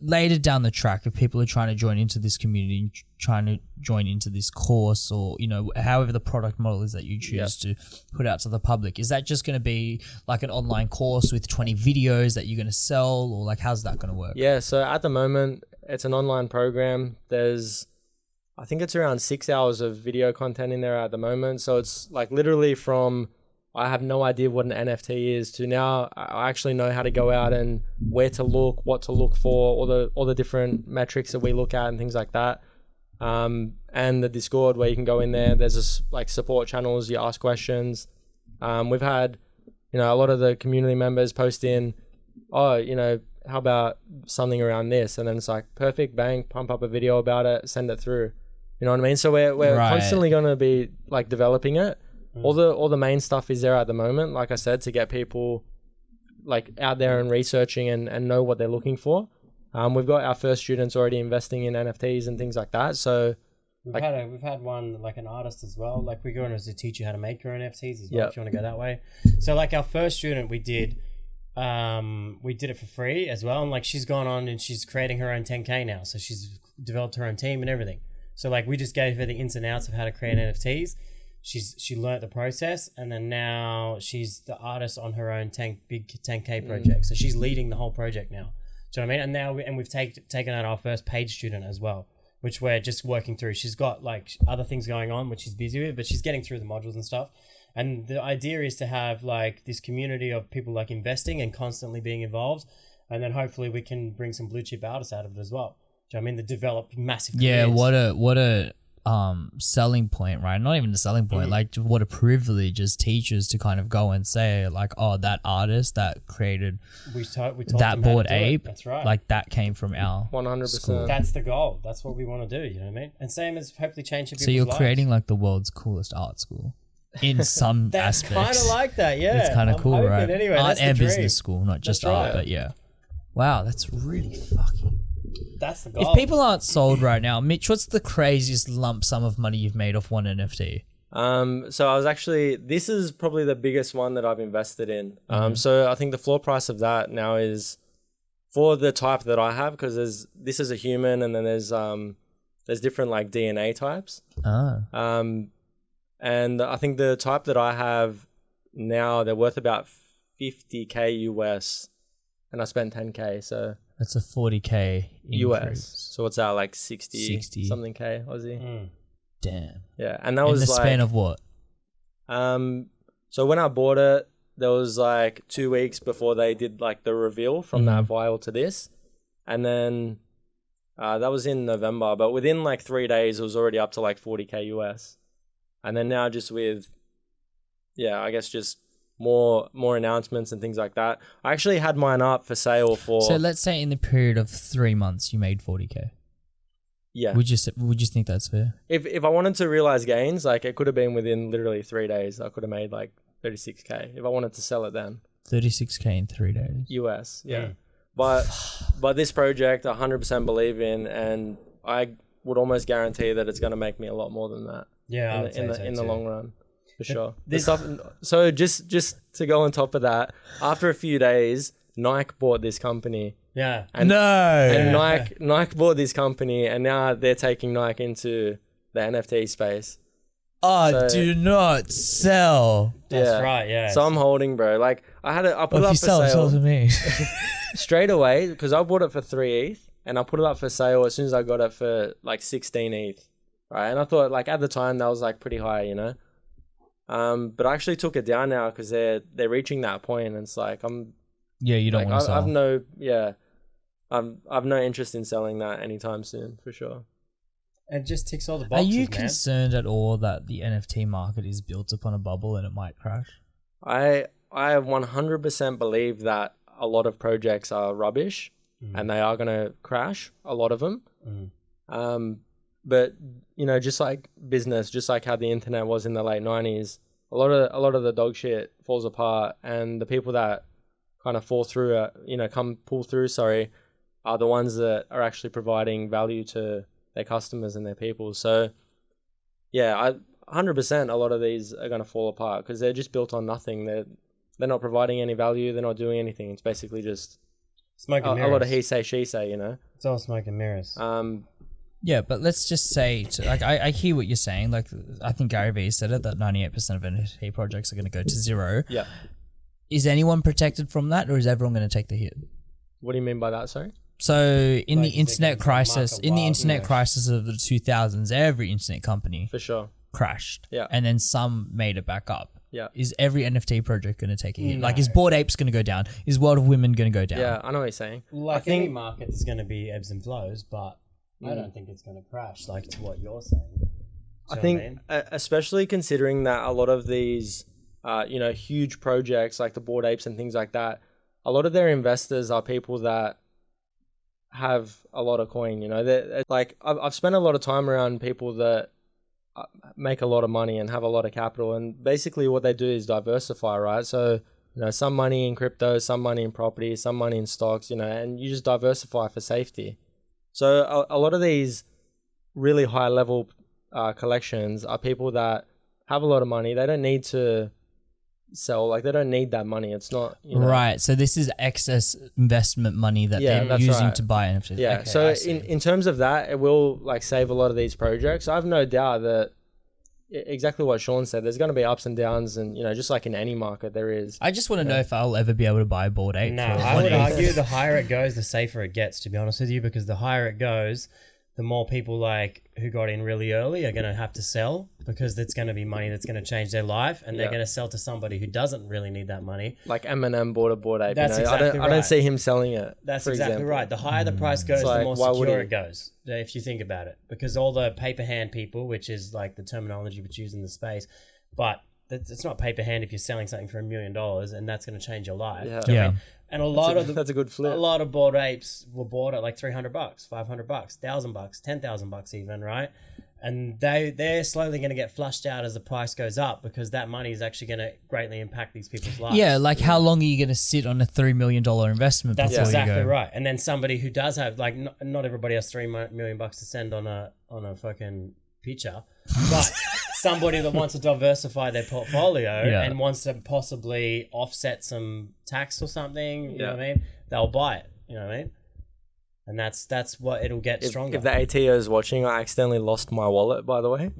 later down the track, if people are trying to join into this community, trying to join into this course, or however the product model is that you choose to put out to the public, is that just going to be like an online course with 20 videos that you're going to sell, or like how's that going to work? Yeah, so at the moment it's an online program. I think it's around 6 hours of video content in there at the moment. So it's like literally from I have no idea what an NFT is to now I actually know how to go out and where to look, what to look for, all the different metrics that we look at and things like that. And the Discord where you can go in there. There's like support channels, you ask questions. We've had, a lot of the community members post in, how about something around this? And then it's like, perfect, bang, pump up a video about it, send it through. You know what I mean? So we're constantly going to be like developing it. All the main stuff is there at the moment, like I said, to get people like out there and researching and know what they're looking for. We've got our first students already investing in NFTs and things like that. So we've had one like an artist as well. Like we're going to teach you how to make your NFTs as well if you want to go that way. So like our first student we did it for free as well, and like she's gone on and she's creating her own 10K now. So she's developed her own team and everything. So like we just gave her the ins and outs of how to create NFTs. She learnt the process, and then now she's the artist on her own big 10K project. So she's leading the whole project now. Do you know what I mean? And now we've taken out our first paid student as well, which we're just working through. She's got like other things going on, which she's busy with, but she's getting through the modules and stuff. And the idea is to have like this community of people like investing and constantly being involved, and then hopefully we can bring some blue chip artists out of it as well. Do you know what I mean? That develop massive careers. Yeah, what a selling point, right? Not even a selling point, like what a privilege as teachers to kind of go and say like, oh, that artist that created we that Bored Ape, that's right, like that came from our 100%. school. That's the goal. That's what we want to do. You know what I mean? And same as hopefully changing people's So you're lives. creating like the world's coolest art school in some That's aspects. kind of like that, yeah. It's kind of cool, hoping, right? Anyway, Art that's and the dream. business school, not just That's art, right. but yeah. Wow, that's really fucking. That's the goal. If people aren't sold right now, Mitch, what's the craziest lump sum of money you've made off one NFT? So I was this is probably the biggest one that I've invested in. So I think the floor price of that now is for the type that I have, because this is a human, and then there's different like DNA types. And I think the type that I have now, they're worth about 50K US, and I spent 10K, so That's a 40K US. increase. So what's that, like 60 something K Aussie? Damn. Yeah, and that In was the span of what? So when I bought it, there was like 2 weeks before they did like the reveal from that vial to this, and then that was in November. But within like 3 days, it was already up to like 40K US, and then now just with, I guess just more announcements and things like that. I actually had mine up for sale for. So let's say in the period of 3 months, you made 40K. Yeah. Would you think that's fair? If I wanted to realize gains, like it could have been within literally 3 days. I could have made like 36K if I wanted to sell it then. 36K in 3 days. US, yeah. But this project, I 100% believe in, and I would almost guarantee that it's going to make me a lot more than that. Yeah, in the long run, for sure. So just to go on top of that, after a few days, Nike bought this company. Yeah. And Nike bought this company, and now they're taking Nike into the NFT space. Oh, do not sell. That's right, yeah. So I'm holding, bro. Like I put it If up you for sell, sale sell to me. straight away because I bought it for 3 ETH and I put it up for sale as soon as I got it for like 16 ETH, right? And I thought like at the time that was like pretty high, you know. But I actually took it down now because they're reaching that point, and it's like You don't like, want to sell. I've no interest in selling that anytime soon for sure. It just ticks all the Are boxes, you man. concerned at all that the NFT market is built upon a bubble and it might crash? I 100% believe that a lot of projects are rubbish and they are going to crash, a lot of them. But you know, just like business, just like how the internet was in the late 90s, a lot of the dog shit falls apart, and the people that kind of pull through, are the ones that are actually providing value to their customers and their people. So yeah, 100% a lot of these are going to fall apart because they're just built on nothing. They're not providing any value. They're not doing anything. It's basically just smoke and mirrors. A lot of he say, she say, you know. It's all smoke and mirrors. Yeah, but let's just say, I hear what you're saying. Like, I think Gary Vee said it, that 98% of NFT projects are going to go to zero. Yeah. Is anyone protected from that, or is everyone going to take the hit? What do you mean by that, sorry? So in Like the internet crisis, market crisis of the 2000s, every internet company For sure. crashed. Yeah. And then some made it back up. Yeah. Is every NFT project going to take a hit? No. Like, is Bored Apes going to go down? Is World of Women going to go down? Yeah, I know what you're saying. Like I think any market, there's going to be ebbs and flows, but I don't think it's going to crash, like to what you're saying. I think, especially considering that a lot of these, huge projects like the Bored Apes and things like that, a lot of their investors are people that have a lot of coin. You know, they're, like I've spent a lot of time around people that make a lot of money and have a lot of capital, and basically what they do is diversify, right? So you know, some money in crypto, some money in property, some money in stocks, you know, and you just diversify for safety. So a lot of these really high level collections are people that have a lot of money. They don't need to sell, like they don't need that money. It's not, you know. Right. So this is excess investment money that they're that's using right. to buy NFTs. Yeah. Okay, So I see. in terms of that, it will like save a lot of these projects. I have no doubt that exactly what Sean said, there's going to be ups and downs, and you know, just like in any market there is. I just want to know if I'll ever be able to buy a Bored Ape. No, for I one would ETH. argue the higher it goes, the safer it gets, to be honest with you, because the higher it goes, the more people like who got in really early are going to have to sell, because it's going to be money that's going to change their life, and they're going to sell to somebody who doesn't really need that money. Like Eminem bought a Bored Ape. That's you know? exactly I don't right. see him selling it. That's for exactly example. right. The higher the price goes, like, the more why would secure he? it goes, if you think about it. Because all the paper hand people, which is like the terminology that's used in the space, but it's not paper hand if you're selling something for $1 million and that's going to change your life. Yeah. Do you know what I Yeah. mean? And a lot of that's a good flip. A lot of Bored Apes were bought at like $300, $500, $1,000, $10,000 even, right? And they're slowly going to get flushed out as the price goes up, because that money is actually going to greatly impact these people's lives. Yeah, like how long are you going to sit on a $3 million investment That's before exactly you go? right. And then somebody who does have, like, not everybody has $3 million to send on a fucking picture, but somebody that wants to diversify their portfolio and wants to possibly offset some tax or something, you know what I mean? They'll buy it, you know what I mean? And that's what it'll get stronger. If the ATO is watching, I accidentally lost my wallet, by the way.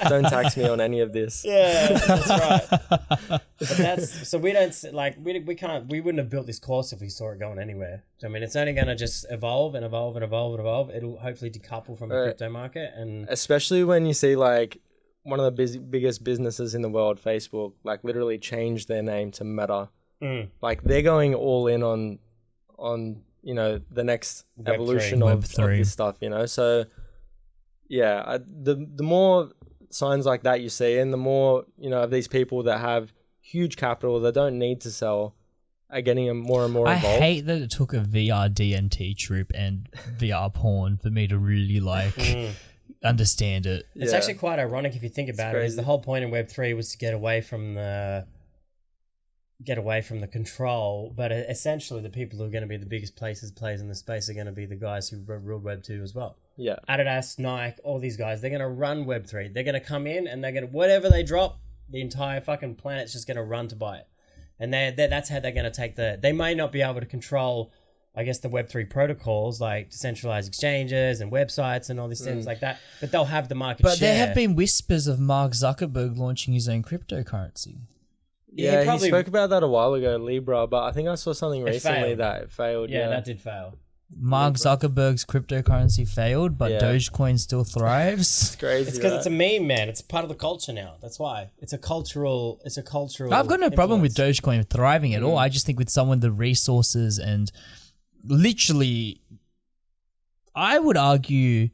Don't tax me on any of this. Yeah, that's right. But so we don't, like, we wouldn't have built this course if we saw it going anywhere. I mean, it's only going to just evolve and evolve and evolve and evolve. It'll hopefully decouple from the crypto market. And especially when you see like one of the biggest businesses in the world, Facebook, like literally changed their name to Meta. Like they're going all in on you know, the next evolution of this stuff, you know. So yeah, the more signs like that you see, and the more, you know, of these people that have huge capital that don't need to sell are getting more and more involved. I hate that it took a VR DMT troop and VR porn for me to really like understand it. it's actually quite ironic if you think about it. Is the whole point in Web3 was to get away from the control, but essentially the people who are going to be the biggest players in the space are going to be the guys who rule Web2 as well. Yeah. Adidas, Nike, all these guys, they're going to run Web3. They're going to come in and they're going to, whatever they drop, the entire fucking planet's just going to run to buy it. And that's how they're going to take they may not be able to control I guess the Web3 protocols like decentralized exchanges and websites and all these things like that. But they'll have the market But share. there have been whispers of Mark Zuckerberg launching his own cryptocurrency. Yeah, probably- he spoke about that a while ago, Libra, but I think I saw something recently failed. that it failed. Yeah, that did fail. Mark Zuckerberg's cryptocurrency failed, but Yeah. Dogecoin still thrives. It's crazy. It's because right? it's a meme, man. It's part of the culture now. That's why. It's a cultural. I've got no problem with influence. Dogecoin thriving at all. I just think with someone the resources and literally, I would argue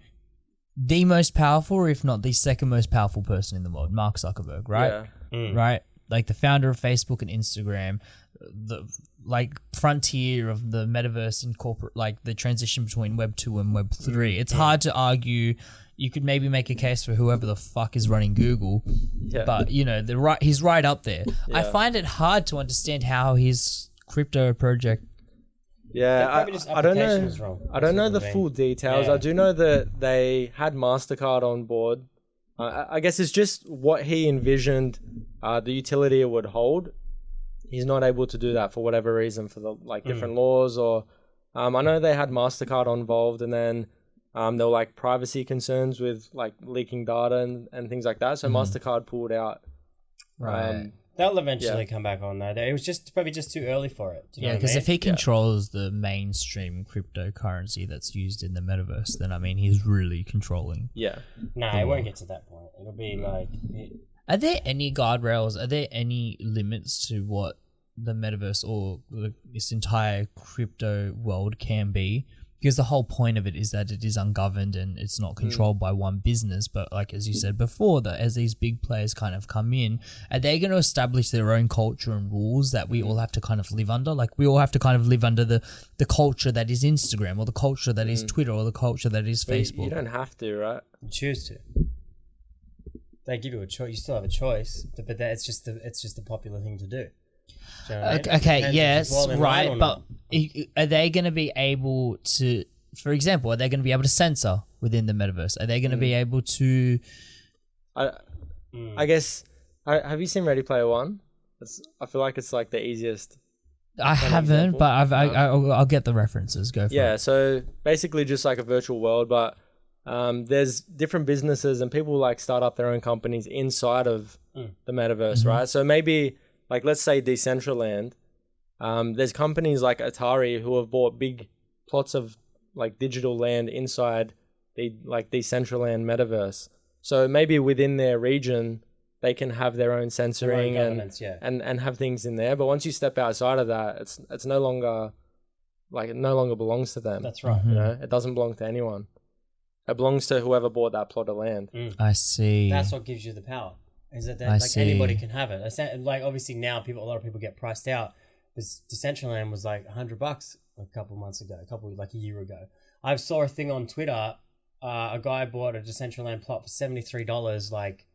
the most powerful, or if not the second most powerful person in the world, Mark Zuckerberg, right? Yeah. Right? Like the founder of Facebook and Instagram, the like frontier of the metaverse and corporate, like the transition between Web 2 and Web 3. It's hard to argue. You could maybe make a case for whoever the fuck is running Google, Yeah. but you know, he's right up there. I Yeah. find it hard to understand how his crypto project. Yeah, probably just I don't know. application is wrong. I don't know That's the what I mean. full details. Yeah. I do know that they had MasterCard on board. I guess it's just what he envisioned the utility it would hold. He's not able to do that for whatever reason, for the different laws or. I know they had MasterCard involved, and then there were like privacy concerns with like leaking data and things like that. So MasterCard pulled out. Right. They'll eventually come back on though. It was probably just too early for it. Do you know Yeah, what I because mean? if he controls the mainstream cryptocurrency that's used in the metaverse, then I mean he's really controlling. Yeah. No, it won't get to that point. It'll be like Are there any guardrails? Are there any limits to what the metaverse or this entire crypto world can be? Because the whole point of it is that it is ungoverned and it's not controlled by one business. But like as you said before, that as these big players kind of come in, are they going to establish their own culture and rules that we all have to kind of live under? Like we all have to kind of live under the culture that is Instagram or the culture that is Twitter or the culture that is But Facebook. you don't have to, right? you choose to. They give you a choice. You still have a choice, but it's just the popular thing to do. Do you know what I mean? Okay, Depends if yes, it's well in line right, or but not. are they going to be able to, for example, are they going to be able to censor within the metaverse? Are they going to be able to? I guess. Have you seen Ready Player One? I feel like it's like the easiest. I haven't, but I'll get the references. Go for Yeah, it. so basically just like a virtual world, but there's different businesses and people like start up their own companies inside of the metaverse, right? So maybe like let's say Decentraland, there's companies like Atari who have bought big plots of like digital land inside the like Decentraland metaverse. So maybe within their region they can have their own censoring governance, and have things in there. But once you step outside of that, it's no longer like it no longer belongs to them. That's right. You know, it doesn't belong to anyone. It belongs to whoever bought that plot of land. I see. That's what gives you the power. Is that I like see. anybody can have it? Like obviously now a lot of people get priced out. Because Decentraland was like $100 a couple months ago, like a year ago. I saw a thing on Twitter. A guy bought a Decentraland plot for $73 like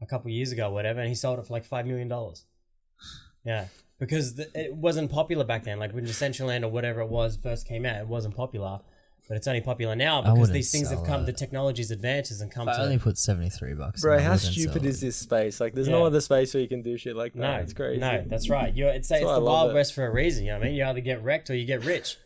a couple years ago, or whatever, and he sold it for like $5 million. Yeah, because it wasn't popular back then. Like when Decentraland or whatever it was first came out, it wasn't popular. But it's only popular now because wouldn't these things have sell come, it. the technology's advances and come I to. only put $73. Bro, and I how wouldn't sell stupid it. is this space? Like, there's Yeah. no other space where you can do shit like that. No, It's crazy. No, that's right. It's why I the love Wild it. West for a reason. You know what I mean? You either get wrecked or you get rich.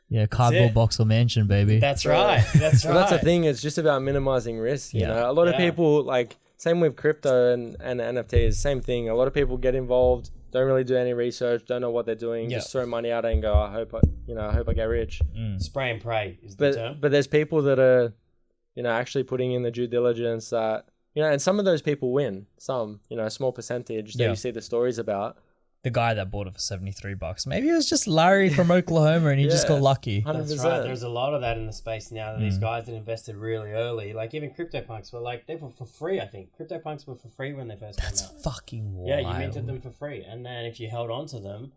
Yeah, cardboard it. box or mansion, baby. That's right. That's right. Well, that's the thing. It's just about minimizing risk. You Yeah. know, a lot of Yeah. people like same with crypto and NFTs. Same thing. A lot of people get involved, don't really do any research, don't know what they're doing, Yeah. just throw money at it and go, I hope I get rich. Spray and pray is the term. But there's people that are, actually putting in the due diligence that and some of those people win. Some, a small percentage that Yeah. you see the stories about. The guy that bought it for $73. Maybe it was just Larry from Oklahoma and he just Yeah. got lucky. 100%. That's right. There's a lot of that in the space now. That these guys that invested really early, like even CryptoPunks were like they were for free. I think CryptoPunks were for free when they first That's came out. fucking wild. Yeah, you minted them for free, and then if you held on to them,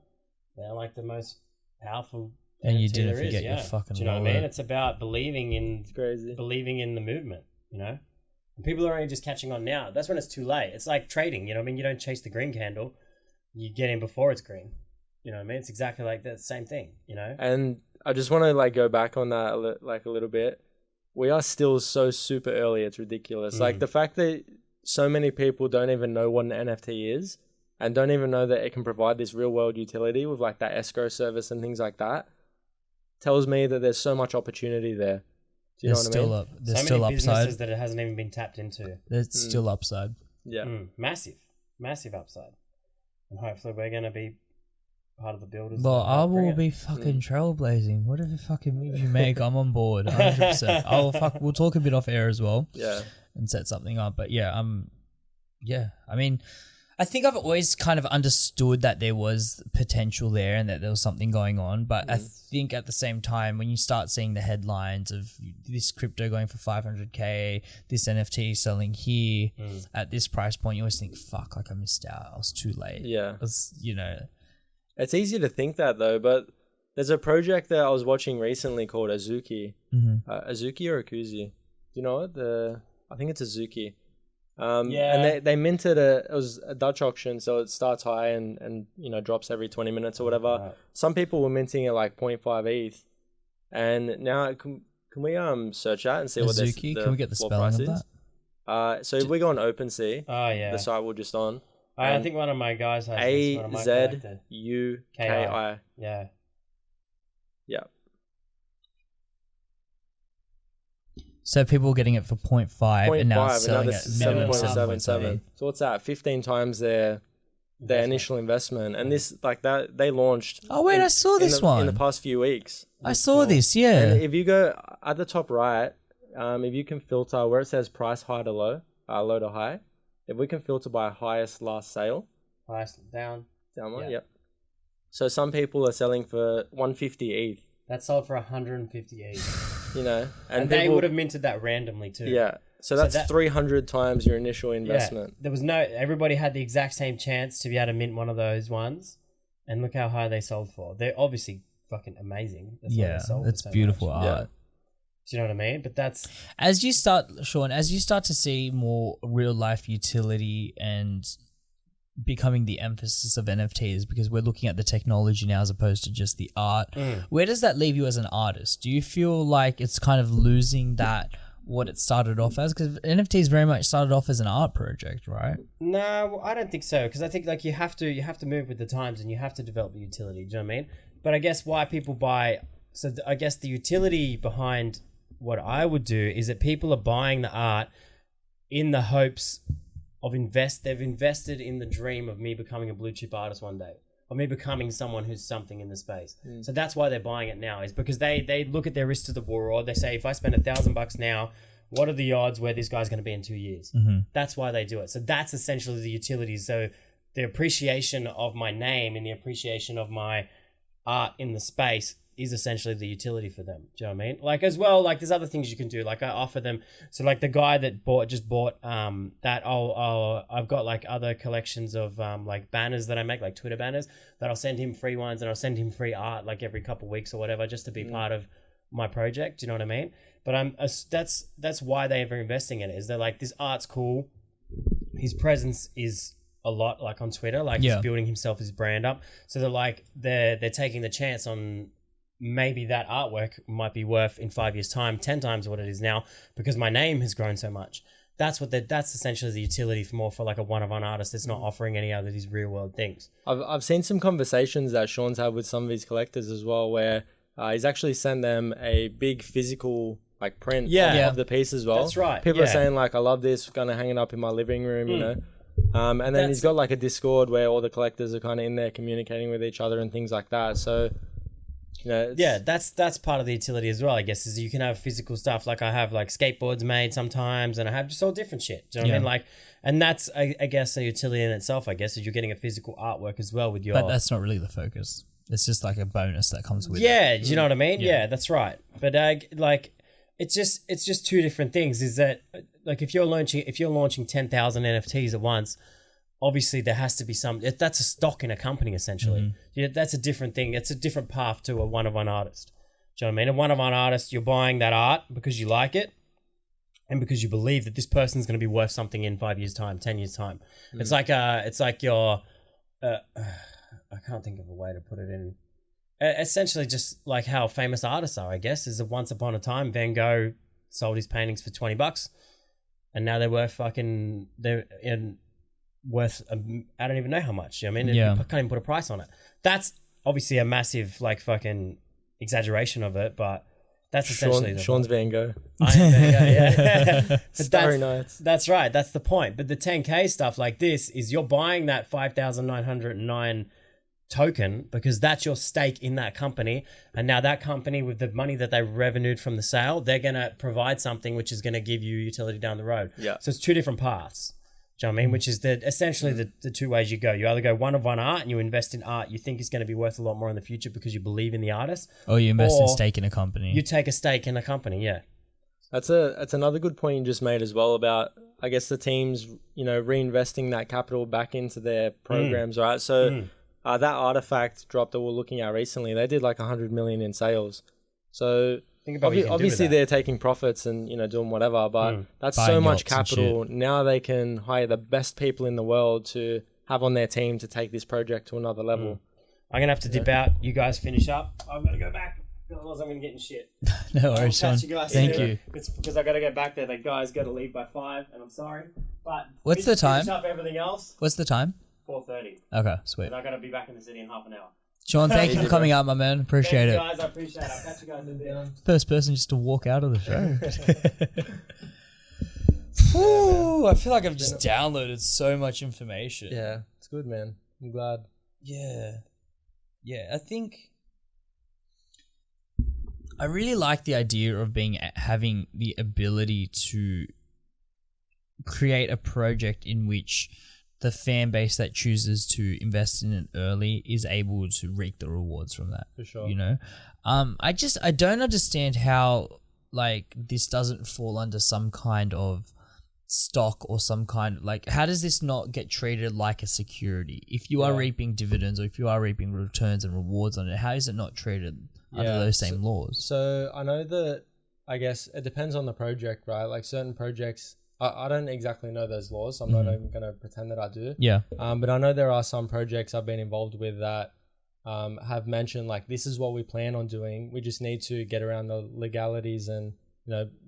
they're like the most powerful. And you NFT didn't there is, forget your fucking Do you know what I mean? wallet. It's about believing in It's crazy. the movement. And people are only just catching on now. That's when it's too late. It's like trading. You know what I mean? You don't chase the green candle. You get in before it's green. You know what I mean? It's exactly like that same thing, And I just want to go back on that a little bit. We are still so super early. It's ridiculous. Like the fact that so many people don't even know what an NFT is and don't even know that it can provide this real world utility with like that escrow service and things like that. tells me that there's so much opportunity there. Do you know what I mean? There's so still many upside. businesses that it hasn't even been tapped into. There's still upside. Yeah. Massive upside. And hopefully we're going to be part of the builders. Well, that I bring will it. be fucking trailblazing. Whatever fucking move you make, I'm on board. 100%. We'll talk a bit off air as well. Yeah. And set something up. But yeah, I mean, I think I've always kind of understood that there was potential there and that there was something going on. But I think at the same time, when you start seeing the headlines of this crypto going for 500K, this NFT selling here at this price point, you always think, fuck, like I missed out. I was too late. Yeah. It was, It's easy to think that though, but there's a project that I was watching recently called Azuki. Azuki or Akuzi? Do you know it? I think it's Azuki. And they minted it was a Dutch auction, so it starts high and drops every 20 minutes or whatever. Right. Some people were minting it like 0.5 ETH, and now can we search that and see what this Azuki? Can we get the floor spelling price of is? that? So if we go on OpenSea, Oh, yeah. the site we're just on, I think one of my guys has this, one of my collector. AZUKI. Yeah. Yeah. So people were getting it for 0.5 and now 0.5 it's selling another at minimum 7.77. So what's that? 15 times their initial investment, and this like that they launched. Oh wait, I saw this one in the past few weeks. I saw this, yeah. And if you go at the top right, if you can filter where it says price high to low, low to high, if we can filter by highest last sale, Highest down. one, Yeah. yep. So some people are selling for 150 ETH. That sold for 150 ETH. And they people would have minted that randomly too. Yeah. So that's that- 300 times your initial Yeah. investment. There was everybody had the exact same chance to be able to mint one of those ones, and look how high they sold for. They're obviously fucking amazing. That's why they Yeah, sold for it's so beautiful much. art. Do you know what I mean? But that's As you start to see more real life utility and becoming the emphasis of NFTs, because we're looking at the technology now as opposed to just the art. Where does that leave you as an artist? Do you feel like it's kind of losing that what it started off as? Because NFTs very much started off as an art project, right? no, I don't think so, because I think like you have to move with the times and you have to develop the utility. Do you know what I mean? But I guess why people buy. So I guess the utility behind what I would do is that people are buying the art in the hopes of they've invested in the dream of me becoming a blue chip artist one day, or me becoming someone who's something in the space. So that's why they're buying it now, is because they look at their risk to the reward. They say, if I spend $1,000 now, what are the odds where this guy's going to be in 2 years? That's why they do it. So that's essentially the utility. So the appreciation of my name and the appreciation of my art in the space is essentially the utility for them. Do you know what I mean? Like, as well, like there's other things you can do. Like I offer them. So like the guy that just bought that I've got like other collections of like banners that I make, like Twitter banners, that I'll send him free ones, and I'll send him free art like every couple of weeks or whatever, just to be part of my project. Do you know what I mean? But that's why they're investing in it, is they're like, this art's cool. His presence is a lot, like on Twitter, like he's building himself, his brand up. So they're like, they're taking the chance on maybe that artwork might be worth in 5 years' time 10 times what it is now, because my name has grown so much. That's essentially the utility for like a one-of-one artist that's not offering any other these real world things. I've seen some conversations that Sean's had with some of his collectors as well, where he's actually sent them a big physical like print of the piece as well. That's right. People are saying like, I love this, gonna hang it up in my living room, and then he's got like a Discord where all the collectors are kind of in there communicating with each other and things like that. So that's part of the utility as well, I guess, is you can have physical stuff. Like I have like skateboards made sometimes, and I have just all different shit. Do you know what I mean? Like, and that's I guess a utility in itself, I guess, is you're getting a physical artwork as well with your. But that's not really the focus. It's just like a bonus that comes with it. Yeah, do you know what I mean? Yeah, that's right. But like, it's just two different things. Is that like if you're launching 10,000 NFTs at once, obviously there has to be that's a stock in a company essentially. Yeah, that's a different thing. It's a different path to a one-of-one artist. Do you know what I mean? A one-of-one artist, you're buying that art because you like it and because you believe that this person's going to be worth something in 5 years' time, 10 years' time. It's like your I can't think of a way to put it in. Essentially just like how famous artists are, I guess, is that once upon a time Van Gogh sold his paintings for $20 and now they're worth I don't even know how much. You know what I mean? I can't even put a price on it. That's obviously a massive like fucking exaggeration of it, but that's essentially the Sean's Van Gogh. Iron Van Gogh, yeah. But Starry Nights. that's right. That's the point. But the 10K stuff like this is you're buying that 5,909 token because that's your stake in that company. And now that company, with the money that they revenued from the sale, they're going to provide something which is going to give you utility down the road. Yeah. So it's two different paths. Do you know what I mean? Which is essentially the two ways you go. You either go one of one art and you invest in art you think is going to be worth a lot more in the future because you believe in the artist. Or you invest in stake in a company. You take a stake in a company, yeah. That's another good point you just made as well about, I guess, the teams, reinvesting that capital back into their programs, right? So that artifact drop that we're looking at recently, they did like 100 million in sales. So Think about what you can do with obviously that. they're taking profits and doing whatever, but that's Buying so much yachts and capital. Now they can hire the best people in the world to have on their team to take this project to another level. I'm going to have to dip out. You guys finish up. I'm going to go back. Otherwise, I'm going to get in shit. No worries, Sean. Catch you guys Thank soon. you. It's because I got to get back there. The guys got to leave by 5, and I'm sorry. But What's the time? Finish up everything else. What's the time? 4:30. Okay, sweet. And I got to be back in the city in half an hour. Sean, thank you for coming out, my man. Appreciate Thank you it. guys. I appreciate it. I'll catch you guys in a bit. First person just to walk out of the show. Ooh, I feel like I've just downloaded so much information. Yeah, it's good, man. I'm glad. Yeah. I think I really like the idea of having the ability to create a project in which the fan base that chooses to invest in it early is able to reap the rewards from that. For sure. I don't understand how this doesn't fall under some kind of stock or some kind how does this not get treated like a security? If you are reaping dividends or if you are reaping returns and rewards on it, how is it not treated under those same laws? So I know that, I guess it depends on the project, right? Like certain projects, I don't exactly know those laws. So I'm not even going to pretend that I do. Yeah. But I know there are some projects I've been involved with that have mentioned this is what we plan on doing. We just need to get around the legalities and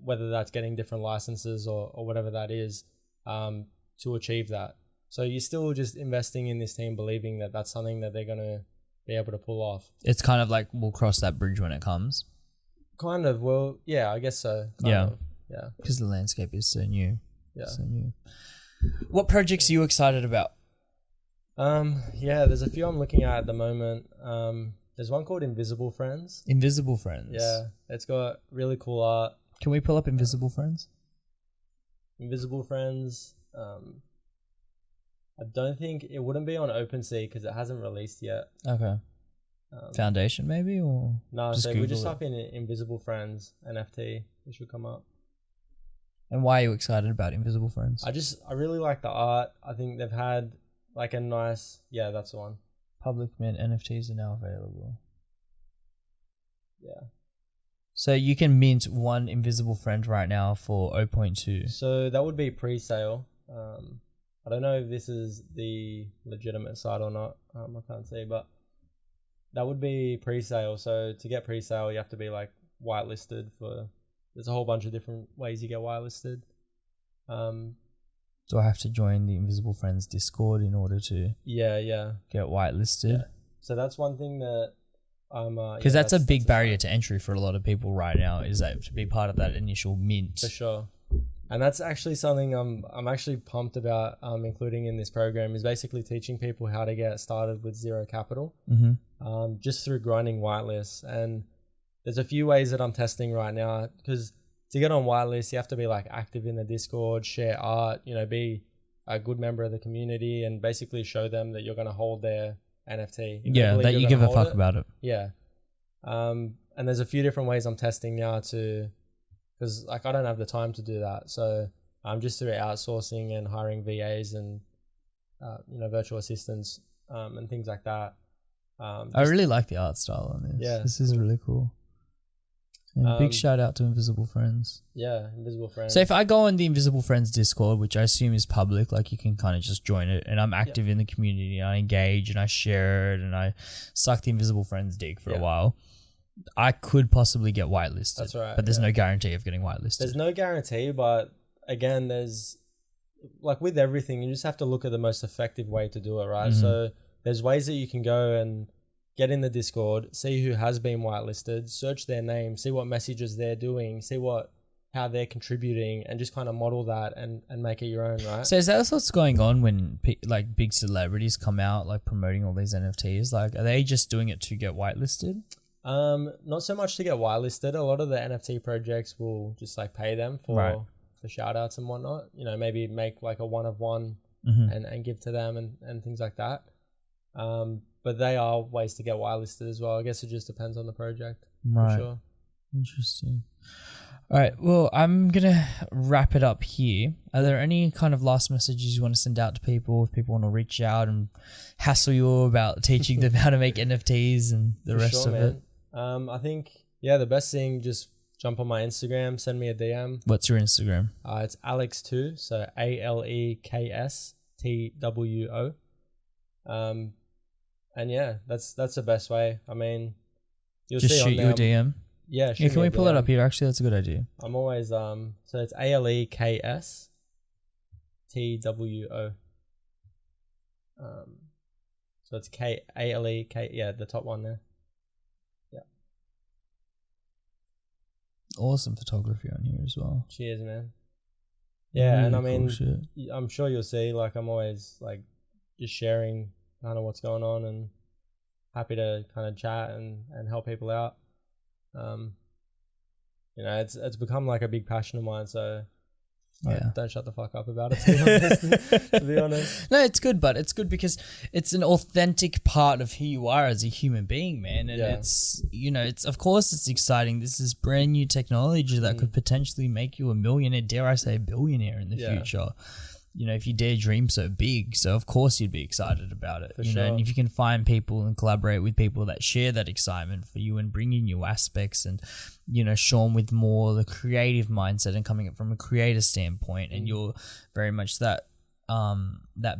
whether that's getting different licenses or whatever that is, to achieve that. So you're still just investing in this team, believing that that's something that they're going to be able to pull off. It's kind of like we'll cross that bridge when it comes. Kind of. Well, yeah, I guess so. Yeah. Yeah. Because the landscape is so new. Yeah. So new. What projects are you excited about? Yeah, there's a few I'm looking at the moment. There's one called Invisible Friends. Invisible Friends. Yeah, it's got really cool art. Can we pull up Invisible Friends? Invisible Friends. I don't think it wouldn't be on Opensea because it hasn't released yet. Okay. Foundation maybe or No, just so we Google just it? type in Invisible Friends NFT. It should come up. And why are you excited about Invisible Friends? I really like the art. I think they've had a nice, yeah, that's the one. Public mint NFTs are now available. Yeah. So you can mint one Invisible Friend right now for 0.2. So that would be pre-sale. I don't know if this is the legitimate site or not. I can't see, but that would be pre-sale. So to get pre-sale, you have to be whitelisted for. There's a whole bunch of different ways you get whitelisted. Do I have to join the Invisible Friends Discord in order to Yeah. get whitelisted? Yeah. So that's one thing that Because that's a big barrier to entry for a lot of people right now, is that to be part of that initial mint. For sure. And that's actually something I'm actually pumped about including in this program, is basically teaching people how to get started with zero capital, just through grinding whitelists. And there's a few ways that I'm testing right now, because to get on whitelist, you have to be active in the Discord, share art, be a good member of the community, and basically show them that you're going to hold their NFT. Yeah, that you give a fuck about it. Yeah. And there's a few different ways I'm testing now because I don't have the time to do that. So I'm just through outsourcing and hiring VAs and virtual assistants and things like that. I really like the art style on this. Yeah, this is really cool. And big shout out to Invisible Friends. Yeah, Invisible Friends. So if I go on the Invisible Friends Discord, which I assume is public, you can kind of just join it, and I'm active in the community, and I engage and I share it, and I suck the Invisible Friends dick for a while, I could possibly get whitelisted. That's right. But there's no guarantee of getting whitelisted. There's no guarantee, but again, there's with everything, you just have to look at the most effective way to do it, right? So there's ways that you can go and get in the Discord, see who has been whitelisted, search their name, see what messages they're doing, see how they're contributing, and just kind of model that and make it your own, right? So is that what's going on when like big celebrities come out like promoting all these NFTs? Like, are they just doing it to get whitelisted? Not so much to get whitelisted. A lot of the NFT projects will just like pay them for shout outs and whatnot. You know, maybe make like a one of one and give to them and things like that. But they are ways to get whitelisted as well. I guess it just depends on the project. Right. For sure. Interesting. All right. Well, I'm going to wrap it up here. Are there any kind of last messages you want to send out to people if people want to reach out and hassle you about teaching them how to make NFTs and the rest of it? I think, the best thing, just jump on my Instagram, send me a DM. What's your Instagram? It's Alex2, so ALEKSTWO. And yeah, that's the best way. I mean, you'll just see shoot on you there. a DM. Yeah, Can we pull it up here? Actually, that's a good idea. I'm always so it's ALEKSTWO. So it's ALEK, the top one there. Yeah. Awesome photography on here as well. Cheers, man. Yeah, really and I cool mean, shit. I'm sure you'll see. Like, I'm always like just sharing kind of what's going on, and happy to kind of chat and help people out. You know, it's become like a big passion of mine, so don't shut the fuck up about it, to be honest. No, it's good, but it's good because it's an authentic part of who you are as a human being, man. And it's, you know, it's, of course it's exciting. This is brand new technology that could potentially make you a millionaire, dare I say a billionaire in the future. You know, if you dare dream so big, so of course you'd be excited about it. You know, and if you can find people and collaborate with people that share that excitement for you and bring in new aspects, and, you know, Sean with more the creative mindset and coming up from a creator standpoint, and you're very much that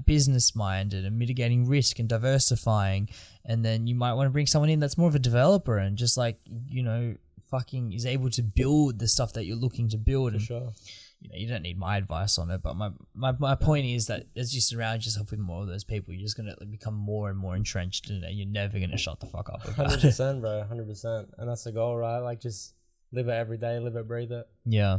business minded and mitigating risk and diversifying, and then you might want to bring someone in that's more of a developer and just like, you know, fucking is able to build the stuff that you're looking to build. For sure. You know, you don't need my advice on it, but my point is that as you surround yourself with more of those people, you're just going to become more and more entrenched in it, and you're never going to shut the fuck up about 100%, bro, 100%. And that's the goal, right? Like, just live it every day, live it, breathe it. Yeah.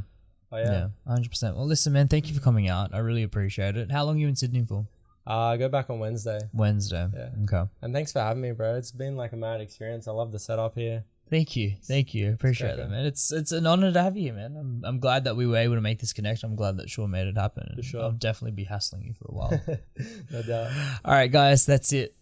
Oh, yeah. 100%. Well, listen, man, thank you for coming out. I really appreciate it. How long are you in Sydney for? I go back on Wednesday. Yeah. Okay. And thanks for having me, bro. It's been like a mad experience. I love the setup here. Thank you. I appreciate that, man. It's an honor to have you, man. I'm glad that we were able to make this connection. I'm glad that Sean made it happen. For sure. I'll definitely be hassling you for a while. No doubt. All right, guys, that's it.